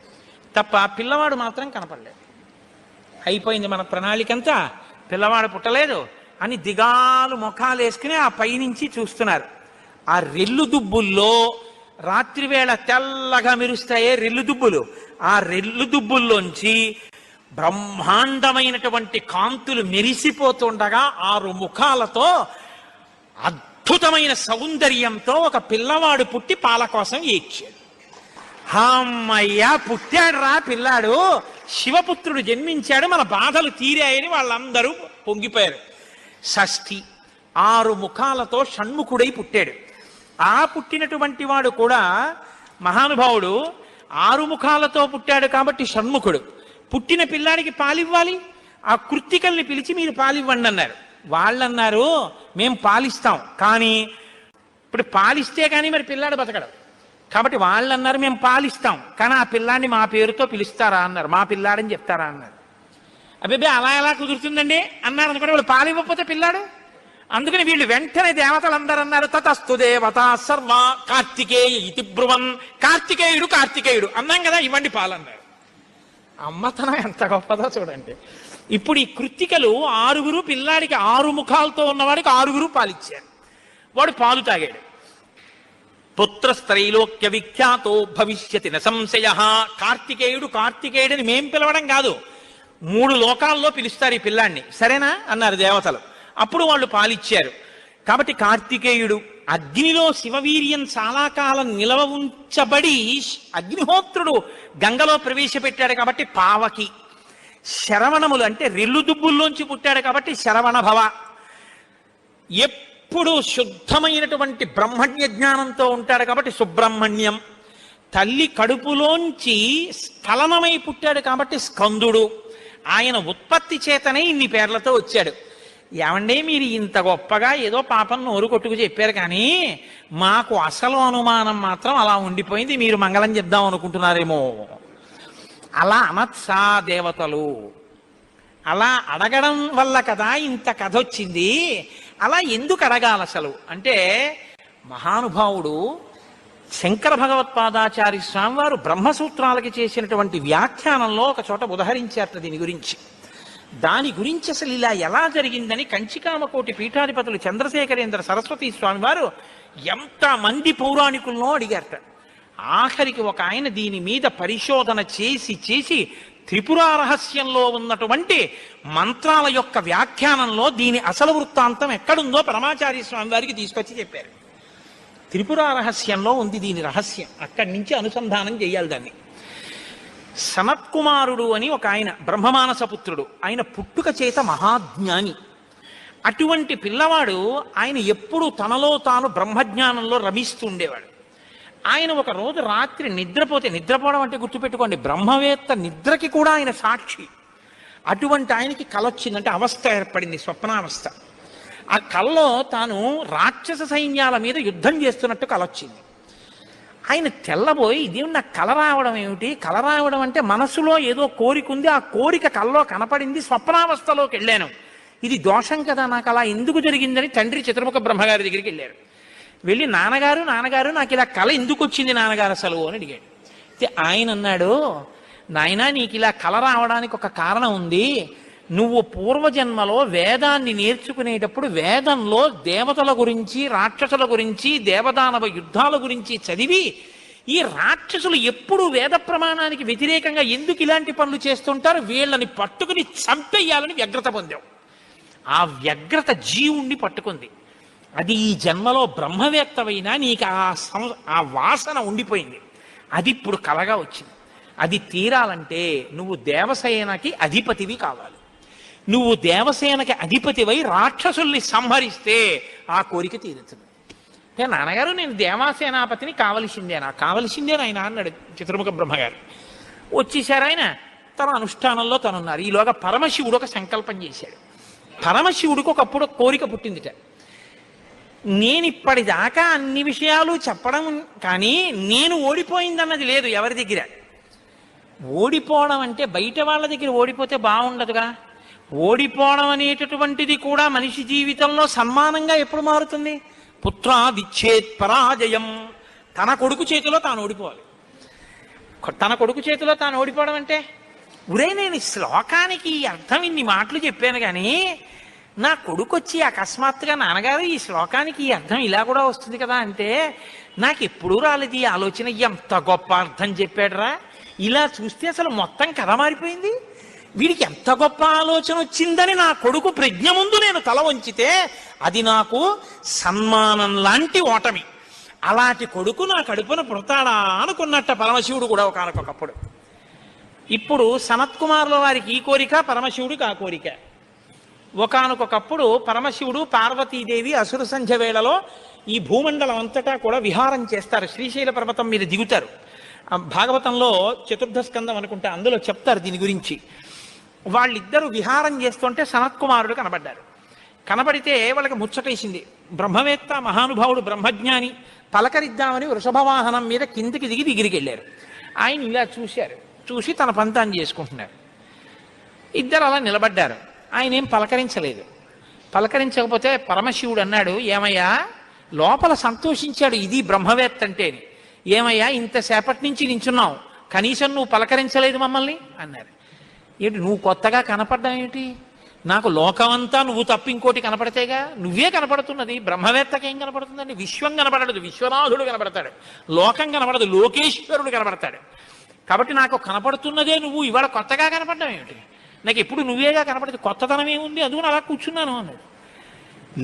తప్ప పిల్లవాడు మాత్రం కనపడలేదు. అయిపోయింది మన ప్రణాళికంతా, పిల్లవాడు పుట్టలేదు అని దిగాలు ముఖాలు వేసుకుని ఆ పైనుంచి చూస్తున్నారు. ఆ రెల్లు దుబ్బుల్లో రాత్రివేళ తెల్లగా మెరుస్తాయే రెల్లు దుబ్బులు, ఆ రెల్లు దుబ్బుల్లోంచి బ్రహ్మాండమైనటువంటి కాంతులు మెరిసిపోతుండగా 6 ముఖాలతో అద్భుతమైన సౌందర్యంతో ఒక పిల్లవాడు పుట్టి పాల కోసం ఏడ్చాడు. అమ్మయ్యా, పుట్టాడు రా పిల్లాడు, శివపుత్రుడు జన్మించాడు, మన బాధలు తీరాయని వాళ్ళందరూ పొంగిపోయారు. షష్ఠి 6 ముఖాలతో షణ్ముఖుడై పుట్టాడు. ఆ పుట్టినటువంటి వాడు కూడా మహానుభావుడు 6 ముఖాలతో పుట్టాడు కాబట్టి షణ్ముఖుడు. పుట్టిన పిల్లాడికి పాలివ్వాలి, ఆ కృత్తికల్ని పిలిచి మీరు పాలివ్వండి అన్నారు. వాళ్ళన్నారు మేము పాలిస్తాం, కానీ ఇప్పుడు పాలిస్తే కానీ మరి పిల్లాడు బతకడు. కాబట్టి వాళ్ళు అన్నారు మేము పాలిస్తాం, కానీ ఆ పిల్లాడిని మా పేరుతో పిలుస్తారా అన్నారు, మా పిల్లాడని చెప్తారా అన్నారు. అబ్బాయి అలా ఎలా కుదురుతుందండి అన్నారు. అనుకుంటే వాళ్ళు పాలివ్వకపోతే పిల్లాడు. అందుకని వీళ్ళు వెంటనే దేవతలందరూ అన్నారు తతస్తు దేవత సర్వ కార్తికేయ ఇతి బ్రువన్, కార్తికేయుడు కార్తికేయుడు అన్నాం కదా, ఇవ్వండి పాలన్నారు. అమ్మతనం ఎంత గొప్పదో చూడండి. ఇప్పుడు ఈ కృత్తికలు 6 పిల్లాడికి 6 ముఖాలతో ఉన్నవాడికి 6 పాలిచ్చారు. వాడు పాలు తాగాడు. పుత్రస్త్రైలోక్య విఖ్యాతో భవిష్యతి న సంశయ. కార్తికేయుడు కార్తికేయుడని మేం పిలవడం కాదు, 3 లోకాల్లో పిలుస్తారు ఈ పిల్లాన్ని, సరేనా అన్నారు దేవతలు. అప్పుడు వాళ్ళు పాలిచ్చారు. కాబట్టి కార్తికేయుడు అగ్నిలో శివవీర్యం చాలా కాలం నిలవ ఉంచబడి అగ్నిహోత్రుడు గంగలో ప్రవేశపెట్టాడు కాబట్టి పావకి. శరవణములు అంటే రెల్లు దుబ్బుల్లోంచి పుట్టాడు కాబట్టి శరవణ భవ. ఎప్పుడు శుద్ధమైనటువంటి బ్రహ్మణ్య జ్ఞానంతో ఉంటాడు కాబట్టి సుబ్రహ్మణ్యం. తల్లి కడుపులోంచి స్ఖలనమై పుట్టాడు కాబట్టి స్కందుడు. ఆయన ఉత్పత్తి చేతనే ఇన్ని పేర్లతో వచ్చాడు. ఏమండి మీరు ఇంత గొప్పగా ఏదో పాపం నోరు కొట్టుకు చెప్పారు, కానీ మాకు అసలు అనుమానం మాత్రం అలా ఉండిపోయింది, మీరు మంగళం చెప్దాం అనుకుంటున్నారేమో. అలా అనత్సా దేవతలు, అలా అడగడం వల్ల కదా ఇంత కథ వచ్చింది. అలా ఎందుకు అడగాలి అసలు అంటే, మహానుభావుడు శంకర భగవత్పాదాచార్య స్వామి వారు బ్రహ్మసూత్రాలకి చేసినటువంటి వ్యాఖ్యానంలో ఒక చోట ఉదహరించారట దీని గురించి. దాని గురించి అసలు ఇలా ఎలా జరిగిందని కంచికామకోటి పీఠాధిపతులు చంద్రశేఖరేంద్ర సరస్వతి స్వామి వారు ఎంతమంది పౌరాణికులను అడిగారట. ఆఖరికి ఒక ఆయన దీని మీద పరిశోధన చేసి చేసి త్రిపుర రహస్యంలో ఉన్నటువంటి మంత్రాల యొక్క వ్యాఖ్యానంలో దీని అసలు వృత్తాంతం ఎక్కడుందో పరమాచార్య స్వామి వారికి తీసుకొచ్చి చెప్పారు. త్రిపుర రహస్యంలో ఉంది దీని రహస్యం, అక్కడి నుంచి అనుసంధానం చేయాలి దాన్ని. సనత్కుమారుడు అని ఒక ఆయన బ్రహ్మమానస పుత్రుడు, ఆయన పుట్టుక చేత మహాజ్ఞాని. అటువంటి పిల్లవాడు ఆయన ఎప్పుడూ తనలో తాను బ్రహ్మజ్ఞానంలో రమిస్తుండేవాడు. ఆయన ఒక రోజు రాత్రి నిద్రపోవడం అంటే గుర్తుపెట్టుకోండి, బ్రహ్మవేత్త నిద్రకి కూడా ఆయన సాక్షి. అటువంటి ఆయనకి కల వచ్చిందంటే అవస్థ ఏర్పడింది, స్వప్నావస్థ. ఆ కల్లో తాను రాక్షస సైన్యాల మీద యుద్ధం చేస్తున్నట్టు కల వచ్చింది. ఆయన తెల్లబోయి ఇదేమి నాకు కల రావడం ఏమిటి, కల రావడం అంటే మనసులో ఏదో కోరిక ఉంది, ఆ కోరిక కల్లో కనపడింది, స్వప్నావస్థలోకి వెళ్ళాను, ఇది దోషం కదా, నాకు అలా ఎందుకు జరిగిందని తండ్రి చతుర్ముఖ బ్రహ్మగారి దగ్గరికి వెళ్ళారు. వెళ్ళి నాన్నగారు నాకు ఇలా కల ఎందుకు వచ్చింది నాన్నగారు అసలు అని అడిగాడు. ఆయన అన్నాడు, నాయనా నీకు ఇలా కల రావడానికి ఒక కారణం ఉంది. నువ్వు పూర్వజన్మలో వేదాన్ని నేర్చుకునేటప్పుడు వేదంలో దేవతల గురించి రాక్షసుల గురించి దేవదానవ యుద్ధాల గురించి చదివి, ఈ రాక్షసులు ఎప్పుడు వేద ప్రమాణానికి వ్యతిరేకంగా ఎందుకు ఇలాంటి పనులు చేస్తుంటారు, వీళ్ళని పట్టుకుని చంపేయాలని వ్యగ్రత పొందావు. ఆ వ్యగ్రత జీవుణ్ణి పట్టుకుంది. అది ఈ జన్మలో బ్రహ్మవేత్తవైనా నీకు ఆ వాసన ఉండిపోయింది. అది ఇప్పుడు కలగా వచ్చింది. అది తీరాలంటే నువ్వు దేవసేనకి అధిపతివి కావాలి. నువ్వు దేవసేనకి అధిపతివై రాక్షసుల్ని సంహరిస్తే ఆ కోరిక తీరుతుంది. అంటే నాన్నగారు నేను దేవాసేనాపతిని కావలసిందేనా ఆయన అన్నాడు చతుర్ముఖ బ్రహ్మగారు. వచ్చేసారు ఆయన. నిరంతర అనుష్ఠానంలో తనున్నారు. ఈలోగా పరమశివుడు ఒక సంకల్పం చేశాడు. పరమశివుడికి ఒకప్పుడు కోరిక పుట్టిందిట. నేను ఇప్పటిదాకా అన్ని విషయాలు చెప్పడం కానీ నేను ఓడిపోయిందన్నది లేదు ఎవరి దగ్గర. ఓడిపోవడం అంటే బయట వాళ్ళ దగ్గర ఓడిపోతే బాగుండదుగా. ఓడిపోవడం అనేటటువంటిది కూడా మనిషి జీవితంలో సన్మానంగా ఎప్పుడు మారుతుంది? పుత్రాదిచ్చేత్ పరాజయం. తన కొడుకు చేతిలో తాను ఓడిపోవాలి. తన కొడుకు చేతిలో తాను ఓడిపోవడం అంటే, ఉరే నేను ఈ శ్లోకానికి అర్థం ఇన్ని మాటలు చెప్పాను కానీ నా కొడుకు వచ్చి అకస్మాత్తుగా నాన్నగారు ఈ శ్లోకానికి ఈ అర్థం ఇలా కూడా వస్తుంది కదా అంటే నాకు ఎప్పుడూ రాలేదు ఈ ఆలోచన. ఎంత గొప్ప అర్థం చెప్పాడురా. ఇలా చూస్తే అసలు మొత్తం కథ మారిపోయింది. వీడికి ఎంత గొప్ప ఆలోచన వచ్చిందని నా కొడుకు ప్రజ్ఞ ముందు నేను తల వంచితే అది నాకు సన్మానం లాంటి ఓటమి. అలాంటి కొడుకు నా కడుపున పుడతాడా అనుకున్నట్ట పరమశివుడు కూడా ఒకనకొకప్పుడు. ఇప్పుడు సనత్కుమారుల వారికి ఈ కోరిక, పరమశివుడికి ఆ కోరిక. ఒకనకొకప్పుడు పరమశివుడు పార్వతీదేవి అసుర సంధ్య వేళలో ఈ భూమండలం అంతటా కూడా విహారం చేస్తారు. శ్రీశైల పర్వతం మీద దిగుతారు. భాగవతంలో చతుర్థ స్కందం అనుకుంటే అందులో చెప్తారు దీని గురించి. వాళ్ళిద్దరూ విహారం చేస్తుంటే సనత్కుమారుడు కనబడ్డారు. కనబడితే వాళ్ళకి ముచ్చటేసింది. బ్రహ్మవేత్త మహానుభావుడు బ్రహ్మజ్ఞాని, పలకరిద్దామని వృషభవాహనం మీద కిందికి దిగి దగ్గరికి వెళ్ళారు. ఆయన ఇలా చూశారు. చూసి తన పని తాను చేసుకుంటున్నారు. ఇద్దరు అలా నిలబడ్డారు. ఆయన ఏం పలకరించలేదు. పలకరించకపోతే పరమశివుడు అన్నాడు, ఏమయ్యా లోపల సంతోషించాడు ఇది బ్రహ్మవేత్త అంటేని. ఏమయ్యా ఇంతసేపటి నుంచి నించున్నావు, కనీసం నువ్వు పలకరించలేదు మమ్మల్ని అన్నారు. ఏంటి నువ్వు కొత్తగా కనపడ్డా ఏమిటి? నాకు లోకమంతా నువ్వు తప్ప ఇంకోటి కనపడితేగా. నువ్వే కనపడుతున్నది. బ్రహ్మవేత్తకి ఏం కనపడుతుందండి? విశ్వం కనపడదు, విశ్వనాథుడు కనపడతాడు. లోకం కనపడదు, లోకేశ్వరుడు కనపడతాడు. కాబట్టి నాకు కనపడుతున్నదే నువ్వు ఇవాళ కొత్తగా కనపడ్డావు ఏమిటి? నాకు ఎప్పుడు నువ్వేగా కనపడదు, కొత్తదనం ఏముంది? అదుగు అలా కూర్చున్నాను అన్నాడు.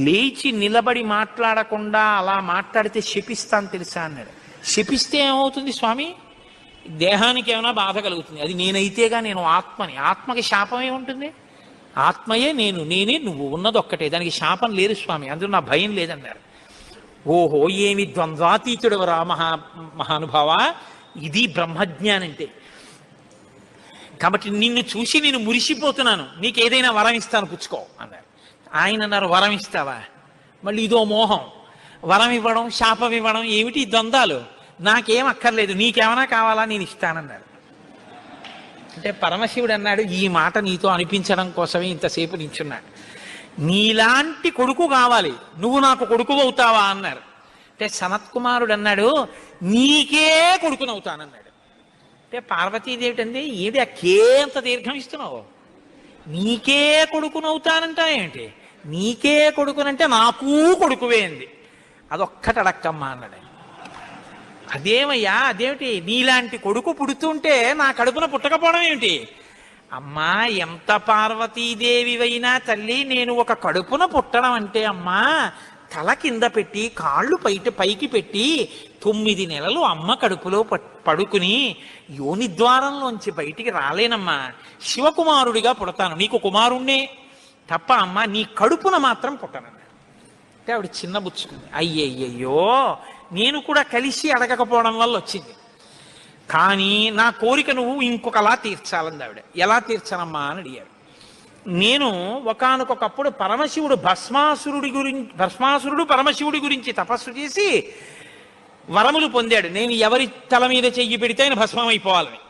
లేచి నిలబడి మాట్లాడకుండా అలా మాట్లాడితే శపిస్తాను తెలుసా అన్నాడు. శపిస్తే ఏమవుతుంది స్వామి? దేహానికి ఏమైనా బాధ కలుగుతుంది. అది నేనైతేగా, నేను ఆత్మని. ఆత్మకి శాపం ఏముంటుంది? ఆత్మయే నేను, నేనే నువ్వు, ఉన్నది ఒక్కటే, దానికి శాపం లేదు స్వామి, అందులో నా భయం లేదన్నారు. ఓహో ఏమి ద్వంద్వాతీతుడు రా మహానుభావ, ఇది బ్రహ్మజ్ఞానంటే. కాబట్టి నిన్ను చూసి నేను మురిసిపోతున్నాను, నీకు ఏదైనా వరం ఇస్తాను పుచ్చుకో అన్నారు. ఆయన అన్నారు, వరం ఇస్తావా? మళ్ళీ ఇదో మోహం. వరం ఇవ్వడం, శాపం ఇవ్వడం ఏమిటి ద్వంద్వాలు? నాకేం అక్కర్లేదు, నీకేమైనా కావాలా నేను ఇస్తానన్నారు. అంటే పరమశివుడు అన్నాడు, ఈ మాట నీతో అనిపించడం కోసమే ఇంతసేపు నించున్నాడు. నీలాంటి కొడుకు కావాలి, నువ్వు నాకు కొడుకు అవుతావా అన్నారు. అంటే సనత్కుమారుడు అన్నాడు, నీకే కొడుకునవుతానన్నాడు. అంటే పార్వతీదేవి అంది, ఏది ఆ కేంత దీర్ఘం ఇస్తున్నావు? నీకే కొడుకునవుతానంటా ఏంటి? నీకే కొడుకునంటే నాకు కొడుకువే అంది. అదొక్కటి అడక్కమ్మా అన్నాడు. అదేమయ్యా అదేమిటి? నీలాంటి కొడుకు పుడుతుంటే నా కడుపున పుట్టకపోవడం ఏమిటి? అమ్మా ఎంత పార్వతీదేవివైనా తల్లి, నేను ఒక కడుపున పుట్టడం అంటే అమ్మా తల కింద పెట్టి కాళ్ళు పైకి పెట్టి 9 నెలలు అమ్మ కడుపులో పడుకుని యోని ద్వారంలోంచి బయటికి రాలేనమ్మా. శివకుమారుడిగా పుడతాను, నీకు కుమారుణ్ణే తప్ప అమ్మా నీ కడుపున మాత్రం పుట్టనన్నా. అంటే ఆవిడ చిన్న బుచ్చుకుంది. అయ్యయ్యో నేను కూడా కలిసి అడగకపోవడం వల్ల వచ్చింది. కానీ నా కోరిక నువ్వు ఇంకొకలా తీర్చాలంది ఆవిడ. ఎలా తీర్చనమ్మా అని అడిగారు. నేను ఒకానొకప్పుడు పరమశివుడు భస్మాసురుడు పరమశివుడి గురించి తపస్సు చేసి వరములు పొందాడు. నేను ఎవరి తల మీద చెయ్యి పెడితే ఆయన భస్మం అయిపోవాలని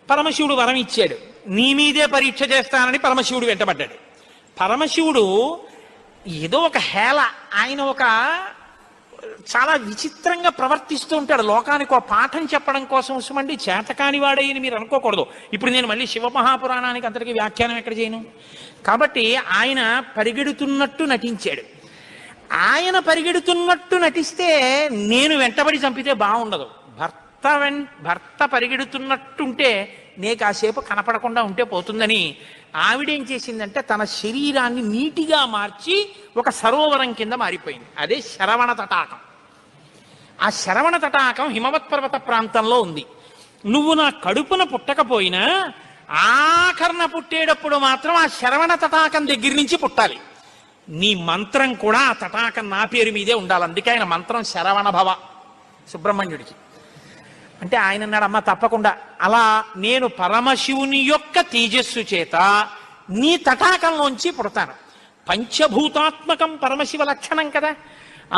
పరమశివుడు వరం ఇచ్చాడు. నీ మీదే పరీక్ష చేస్తానని పరమశివుడు వెంటబడ్డాడు. పరమశివుడు ఏదో ఒక హేళ, ఆయన ఒక చాలా విచిత్రంగా ప్రవర్తిస్తూ ఉంటాడు. లోకానికి ఒక పాఠం చెప్పడం కోసం ఉసుమండి చేతకాని వాడేయని మీరు అనుకోకూడదు. ఇప్పుడు నేను మళ్ళీ శివమహాపురాణానికి అంతటికి వ్యాఖ్యానం ఎక్కడ చేయను. కాబట్టి ఆయన పరిగెడుతున్నట్టు నటించాడు. ఆయన పరిగెడుతున్నట్టు నటిస్తే నేను వెంటబడి చంపితే బాగుండదు. భర్త పరిగెడుతున్నట్టుంటే నే కాసేపు కనపడకుండా ఉంటే పోతుందని ఆవిడేం చేసిందంటే తన శరీరాన్ని నీటిగా మార్చి ఒక సరోవరం కింద మారిపోయింది. అదే శరవణ తటాకం. ఆ శరవణ తటాకం హిమవత్ పర్వత ప్రాంతంలో ఉంది. నువ్వు నా కడుపున పుట్టకపోయినా ఆఖరణ పుట్టేటప్పుడు మాత్రం ఆ శరవణ తటాకం దగ్గర నుంచి పుట్టాలి. నీ మంత్రం కూడా ఆ తటాకం నా పేరు మీదే ఉండాలి. అందుకే ఆయన మంత్రం శరవణ భవ సుబ్రహ్మణ్యుడికి. అంటే ఆయన అన్నాడు, అమ్మ తప్పకుండా, అలా నేను పరమశివుని యొక్క తేజస్సు చేత నీ తటాకంలోంచి పుడతాను. పంచభూతాత్మకం పరమశివ లక్షణం కదా.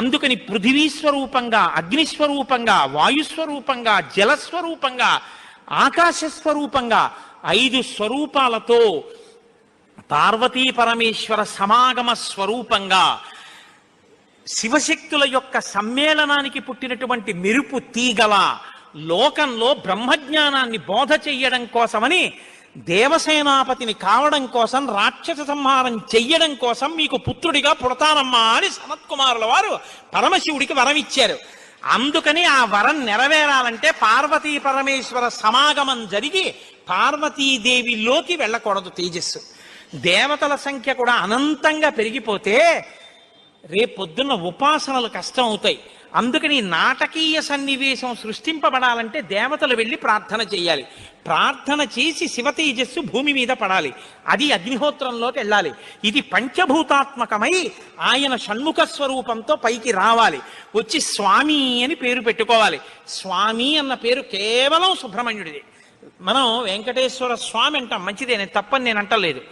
అందుకని పృథివీస్వరూపంగా, అగ్నిస్వరూపంగా, వాయుస్వరూపంగా, జలస్వరూపంగా, ఆకాశస్వరూపంగా 5 స్వరూపాలతో పార్వతీ పరమేశ్వర సమాగమ స్వరూపంగా శివశక్తుల యొక్క సమ్మేళనానికి పుట్టినటువంటి మెరుపు తీగల లోకంలో బ్రహ్మజ్ఞానాన్ని బోధ చెయ్యడం కోసమని, దేవసేనాపతిని కావడం కోసం, రాక్షస సంహారం చెయ్యడం కోసం మీకు పుత్రుడిగా పుడతానమ్మా అని సనత్కుమారుల వారు పరమశివుడికి వరం ఇచ్చారు. అందుకని ఆ వరం నెరవేరాలంటే పార్వతీ పరమేశ్వర సమాగమం జరిగి పార్వతీదేవిలోకి వెళ్ళకూడదు తేజస్సు. దేవతల సంఖ్య కూడా అనంతంగా పెరిగిపోతే రేపొద్దున్న ఉపాసనలు కష్టం అవుతాయి. అందుకని నాటకీయ సన్నివేశం సృష్టింపబడాలంటే దేవతలు వెళ్ళి ప్రార్థన చేయాలి. ప్రార్థన చేసి శివ తేజస్సు భూమి మీద పడాలి. అది అగ్నిహోత్రంలోకి వెళ్ళాలి. ఇది పంచభూతాత్మకమై ఆయన షణ్ముఖ స్వరూపంతో పైకి రావాలి. వచ్చి స్వామి అని పేరు పెట్టుకోవాలి. స్వామి అన్న పేరు కేవలం సుబ్రహ్మణ్యుడిది. మనం వెంకటేశ్వర స్వామి అంటాం, మంచిదే, నేను తప్పని నేను అంటలేదు.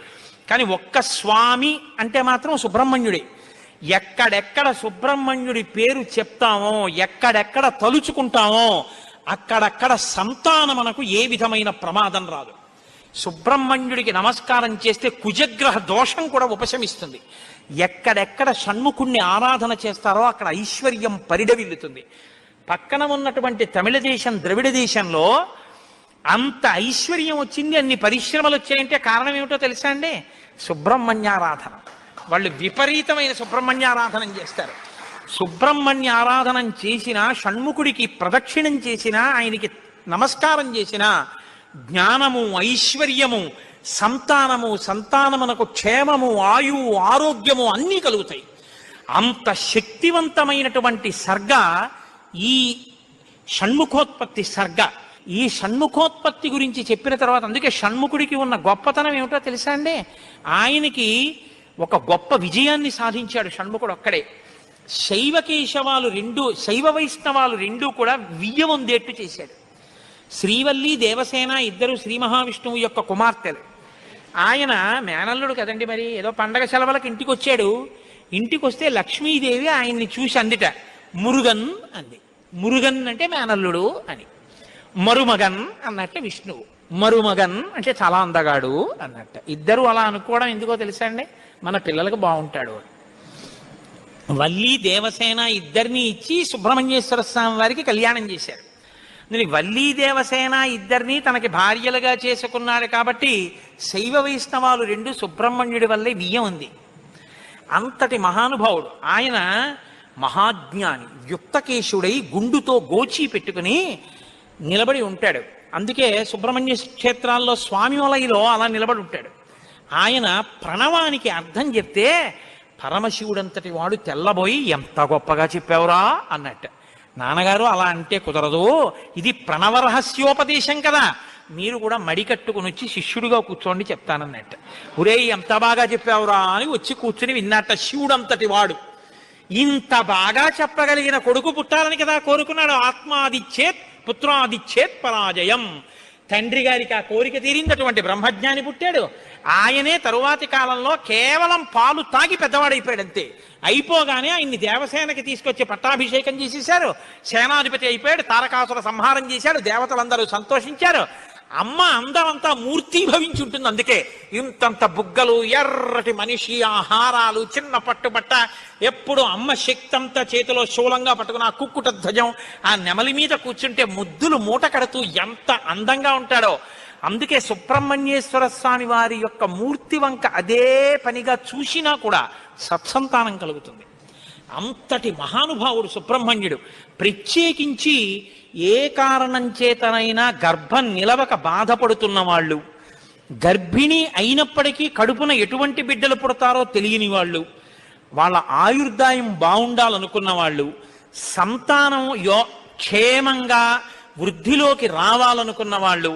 కానీ ఒక్క స్వామి అంటే మాత్రం సుబ్రహ్మణ్యుడే. ఎక్కడెక్కడ సుబ్రహ్మణ్యుడి పేరు చెప్తామో, ఎక్కడెక్కడ తలుచుకుంటామో అక్కడక్కడ సంతానమునకు ఏ విధమైన ప్రమాదం రాదు. సుబ్రహ్మణ్యుడికి నమస్కారం చేస్తే కుజగ్రహ దోషం కూడా ఉపశమిస్తుంది. ఎక్కడెక్కడ షణ్ముఖుణ్ణి ఆరాధన చేస్తారో అక్కడ ఐశ్వర్యం పరిడవిల్లుతుంది. పక్కన ఉన్నటువంటి తమిళ దేశం, ద్రవిడ దేశంలో అంత ఐశ్వర్యం వచ్చింది, అన్ని పరిశ్రమలు వచ్చాయంటే కారణం ఏమిటో తెలుసా అండి? సుబ్రహ్మణ్యారాధన. వాళ్ళు విపరీతమైన సుబ్రహ్మణ్యారాధన చేస్తారు. సుబ్రహ్మణ్య ఆరాధనం చేసినా, షణ్ముఖుడికి ప్రదక్షిణం చేసినా, ఆయనకి నమస్కారం చేసినా జ్ఞానము, ఐశ్వర్యము, సంతానమునకు క్షేమము, ఆయువు, ఆరోగ్యము అన్నీ కలుగుతాయి. అంత శక్తివంతమైనటువంటి సర్గ ఈ షణ్ముఖోత్పత్తి సర్గ. ఈ షణ్ముఖోత్పత్తి గురించి చెప్పిన తర్వాత, అందుకే షణ్ముఖుడికి ఉన్న గొప్పతనం ఏమిటో తెలుసా అండి? ఆయనకి ఒక గొప్ప విజయాన్ని సాధించాడు షణ్ముఖుడు ఒక్కడే. శైవ వైష్ణవాలు రెండూ కూడా వియ్యవందేట్టు చేశాడు. శ్రీవల్లి, దేవసేన ఇద్దరు శ్రీ మహావిష్ణువు యొక్క కుమార్తెలు. ఆయన మేనల్లుడు కదండి, మరి ఏదో పండగ సెలవులకు ఇంటికి వచ్చాడు. ఇంటికి వస్తే లక్ష్మీదేవి ఆయన్ని చూసి అందిట, మురుగన్ అంది. మురుగన్ అంటే మేనల్లుడు అని. మరుమగన్ అన్నట్టు విష్ణువు. మరుమగన్ అంటే చాలా అందగాడు అన్నట్టు. ఇద్దరు అలా అనుకోవడం ఎందుకో తెలుసా అండి? మన పిల్లలకు బాగుంటాడు. వల్లి, దేవసేన ఇద్దరిని ఇచ్చి సుబ్రహ్మణ్యేశ్వర స్వామి వారికి కళ్యాణం చేశారు. వల్లి, దేవసేన ఇద్దరిని తనకి భార్యలుగా చేసుకున్నాడు కాబట్టి శైవ వైష్ణవాలు రెండు సుబ్రహ్మణ్యుడి వల్లే వియ్యం ఉంది. అంతటి మహానుభావుడు ఆయన. మహాజ్ఞాని, యుక్తకేశుడై గుండుతో గోచి పెట్టుకుని నిలబడి ఉంటాడు. అందుకే సుబ్రహ్మణ్య క్షేత్రాల్లో స్వామివలయలో అలా నిలబడి ఉంటాడు. ఆయన ప్రణవానికి అర్థం చెప్తే పరమశివుడంతటి వాడు తెల్లబోయి, ఎంత గొప్పగా చెప్పావురా అన్నట్టు. నాన్నగారు అలా అంటే కుదరదు, ఇది ప్రణవ రహస్యోపదేశం కదా, మీరు కూడా మడి కట్టుకుని వచ్చి శిష్యుడిగా కూర్చోండి చెప్తానన్నట్టు. ఒరే ఎంత బాగా చెప్పావురా అని వచ్చి కూర్చుని విన్నట్ట. శివుడంతటి వాడు ఇంత బాగా చెప్పగలిగిన కొడుకు పుట్టాలని కదా కోరుకున్నాడు. ఆత్మాదిచ్చేత్ పుత్రాదిచ్చేత్ పరాజయం. తండ్రి గారికి ఆ కోరిక తీరిందటువంటి బ్రహ్మజ్ఞాని పుట్టాడు. ఆయనే తరువాతి కాలంలో కేవలం పాలు తాగి పెద్దవాడైపోయాడు అంతే. అయిపోగానే ఆయన్ని దేవసేనకి తీసుకొచ్చి పట్టాభిషేకం చేసేశారు. సేనాధిపతి అయిపోయాడు. తారకాసుర సంహారం చేశాడు. దేవతలందరూ సంతోషించారు. అమ్మ అందరంతా మూర్తీభవించి ఉంటుంది. అందుకే ఇంతంత బుగ్గలు, ఎర్రటి మనిషి, ఆహారాలు, చిన్న పట్టుబట్ట, ఎప్పుడు అమ్మ శక్తి అంతా చేతిలో శూలంగా పట్టుకుని ఆ కుక్కుట ధ్వజం, ఆ నెమలి మీద కూర్చుంటే ముద్దులు మూట కడుతూ ఎంత అందంగా ఉంటాడో. అందుకే సుబ్రహ్మణ్యేశ్వర స్వామి వారి యొక్క మూర్తి వంక అదే పనిగా చూసినా కూడా సత్సంతానం కలుగుతుంది. అంతటి మహానుభావుడు సుబ్రహ్మణ్యుడు. ప్రత్యేకించి ఏ కారణం చేతనైనా గర్భం నిలవక బాధపడుతున్న వాళ్ళు, గర్భిణి అయినప్పటికీ కడుపున ఎటువంటి బిడ్డలు పుడతారో తెలియని వాళ్ళు, వాళ్ళ ఆయుర్దాయం బాగుండాలనుకున్న వాళ్ళు, సంతానం క్షేమంగా వృద్ధిలోకి రావాలనుకున్న వాళ్ళు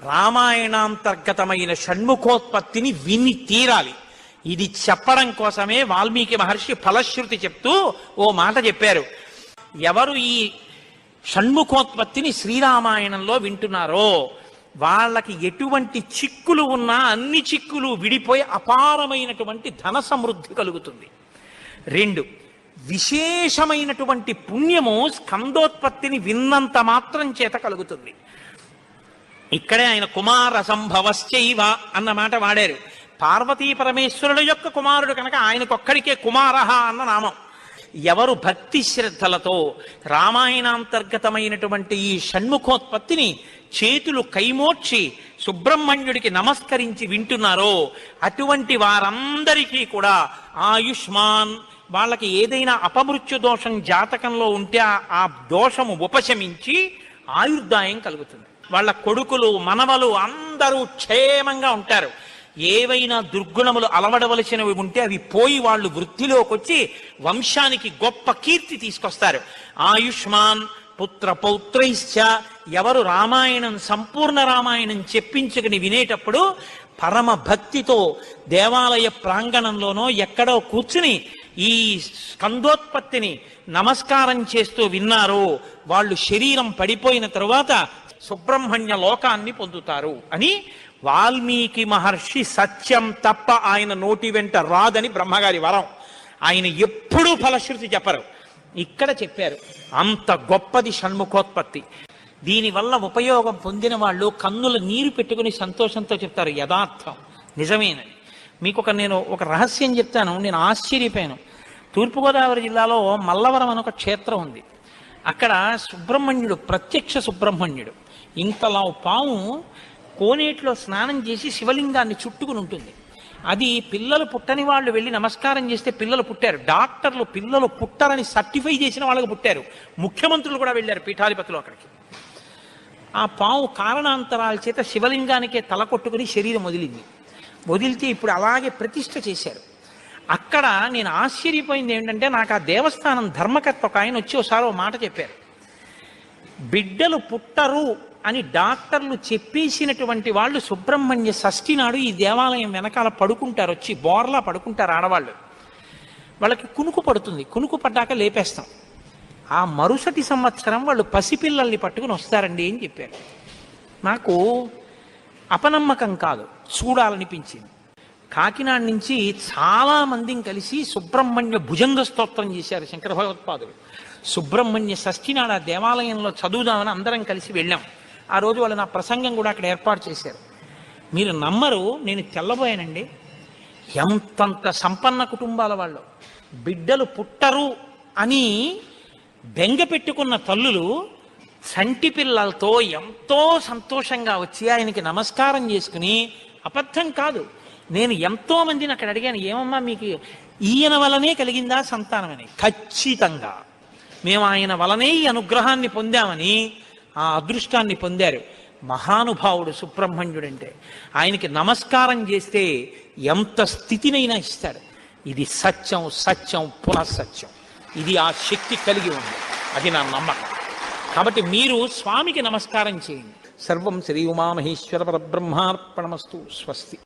రామాయణాంతర్గతమైన షణ్ముఖోత్పత్తిని విని తీరాలి. ఇది చెప్పడం కోసమే వాల్మీకి మహర్షి ఫలశ్రుతి చెప్తూ ఓ మాట చెప్పారు. ఎవరు ఈ షణ్ముఖోత్పత్తిని శ్రీరామాయణంలో వింటున్నారో వాళ్ళకి ఎటువంటి చిక్కులు ఉన్నా అన్ని చిక్కులు విడిపోయి అపారమైనటువంటి ధన సమృద్ధి కలుగుతుంది. 2, విశేషమైనటువంటి పుణ్యము స్కందోత్పత్తిని విన్నంత మాత్రం చేత కలుగుతుంది. ఇక్కడే ఆయన కుమార సంభవశ్చైవ అన్న మాట వాడారు. పార్వతీ పరమేశ్వరుల యొక్క కుమారుడు కనుక ఆయనకొక్కడికే కుమారహ అన్న నామం. ఎవరు భక్తి శ్రద్ధలతో రామాయణాంతర్గతమైనటువంటి ఈ షణ్ముఖోత్పత్తిని చేతులు కైమోర్చి సుబ్రహ్మణ్యుడికి నమస్కరించి వింటున్నారో అటువంటి వారందరికీ కూడా ఆయుష్మాన్, వాళ్ళకి ఏదైనా అపమృత్యు దోషం జాతకంలో ఉంటే ఆ దోషము ఉపశమించి ఆయుర్దాయం కలుగుతుంది. వాళ్ళ కొడుకులు మనవలు అందరూ క్షేమంగా ఉంటారు. ఏవైనా దుర్గుణములు అలవడవలసినవి ఉంటే అవి పోయి వాళ్ళు వృత్తిలోకి వచ్చి వంశానికి గొప్ప కీర్తి తీసుకొస్తారు. ఆయుష్మాన్ పుత్ర పౌత్రైశ్చ, ఎవరు రామాయణం సంపూర్ణ రామాయణం చెప్పించుకుని వినేటప్పుడు పరమ భక్తితో దేవాలయ ప్రాంగణంలోనో ఎక్కడో కూర్చుని ఈ స్కందోత్పత్తిని నమస్కారం చేస్తూ విన్నారో వాళ్ళు శరీరం పడిపోయిన తరువాత సుబ్రహ్మణ్య లోకాన్ని పొందుతారు అని వాల్మీకి మహర్షి సత్యం తప్ప ఆయన నోటి వెంట రాదని బ్రహ్మగారి వరం. ఆయన ఎప్పుడూ ఫలశ్రుతి చెప్పరు, ఇక్కడ చెప్పారు. అంత గొప్పది షణ్ముఖోత్పత్తి. దీనివల్ల ఉపయోగం పొందిన వాళ్ళు కన్నుల నీరు పెట్టుకుని సంతోషంతో చెప్తారు యథార్థం నిజమేనని. మీకు నేను ఒక రహస్యం చెప్తాను, నేను ఆశ్చర్యపోయాను. తూర్పుగోదావరి జిల్లాలో మల్లవరం అని ఒక క్షేత్రం ఉంది. అక్కడ సుబ్రహ్మణ్యుడు, ప్రత్యక్ష సుబ్రహ్మణ్యుడు, ఇంతలా పాము కోనేటిలో స్నానం చేసి శివలింగాన్ని చుట్టుకుని ఉంటుంది. అది పిల్లలు పుట్టని వాళ్ళు వెళ్ళి నమస్కారం చేస్తే పిల్లలు పుట్టారు. డాక్టర్లు పిల్లలు పుట్టరని సర్టిఫై చేసిన వాళ్ళకి పుట్టారు. ముఖ్యమంత్రులు కూడా వెళ్ళారు పీఠాధిపతులు అక్కడికి. ఆ పాము కారణాంతరాల చేత శివలింగానికే తల కొట్టుకుని శరీరం వదిలితే ఇప్పుడు అలాగే ప్రతిష్ఠ చేశారు. అక్కడ నేను ఆశ్చర్యపోయింది ఏంటంటే, నాకు ఆ దేవస్థానం ధర్మకర్త ఒక ఆయన వచ్చి ఒకసారి ఓ మాట చెప్పారు. బిడ్డలు పుట్టరు అని డాక్టర్లు చెప్పేసినటువంటి వాళ్ళు సుబ్రహ్మణ్య షష్ఠి నాడు ఈ దేవాలయం వెనకాల పడుకుంటారు, వచ్చి బోర్లా పడుకుంటారు ఆడవాళ్ళు. వాళ్ళకి కునుకు పడుతుంది, కునుకు పడ్డాక లేపేస్తాం. ఆ మరుసటి సంవత్సరం వాళ్ళు పసిపిల్లల్ని పట్టుకుని వస్తారండి అని చెప్పారు. నాకు అపనమ్మకం కాదు, చూడాలనిపించింది. కాకినాడ నుంచి చాలా మందిని కలిసి సుబ్రహ్మణ్య భుజంగ స్తోత్రం చేశారు శంకర భగవత్పాదులు. సుబ్రహ్మణ్య షష్ఠి నాడు ఆ దేవాలయంలో చదువుదామని అందరం కలిసి వెళ్ళాం. ఆ రోజు వాళ్ళు నా ప్రసంగం కూడా అక్కడ ఏర్పాటు చేశారు. మీరు నమ్మరు, నేను తెల్లబోయానండి. ఎంతంత సంపన్న కుటుంబాల వాళ్ళు బిడ్డలు పుట్టరు అని బెంగ పెట్టుకున్న తల్లులు సంటి పిల్లలతో ఎంతో సంతోషంగా వచ్చి ఆయనకి నమస్కారం చేసుకుని, అబద్ధం కాదు, నేను ఎంతో మందిని అక్కడ అడిగాను, ఏమమ్మా మీకు ఈయన వలనే కలిగిందా సంతానం అని. ఖచ్చితంగా మేము ఆయన వలనే ఈ అనుగ్రహాన్ని పొందామని ఆ అదృష్టాన్ని పొందారు. మహానుభావుడు సుబ్రహ్మణ్యుడంటే. ఆయనకి నమస్కారం చేస్తే ఎంత స్థితినైనా ఇస్తాడు. ఇది సత్యం, సత్యం పునఃసత్యం. ఇది ఆ శక్తి కలిగి ఉంది, అది నా నమ్మకం. కాబట్టి మీరు స్వామికి నమస్కారం చేయండి. సర్వం శ్రీ ఉమామహేశ్వర పరబ్రహ్మార్పణమస్తు. స్వస్తి.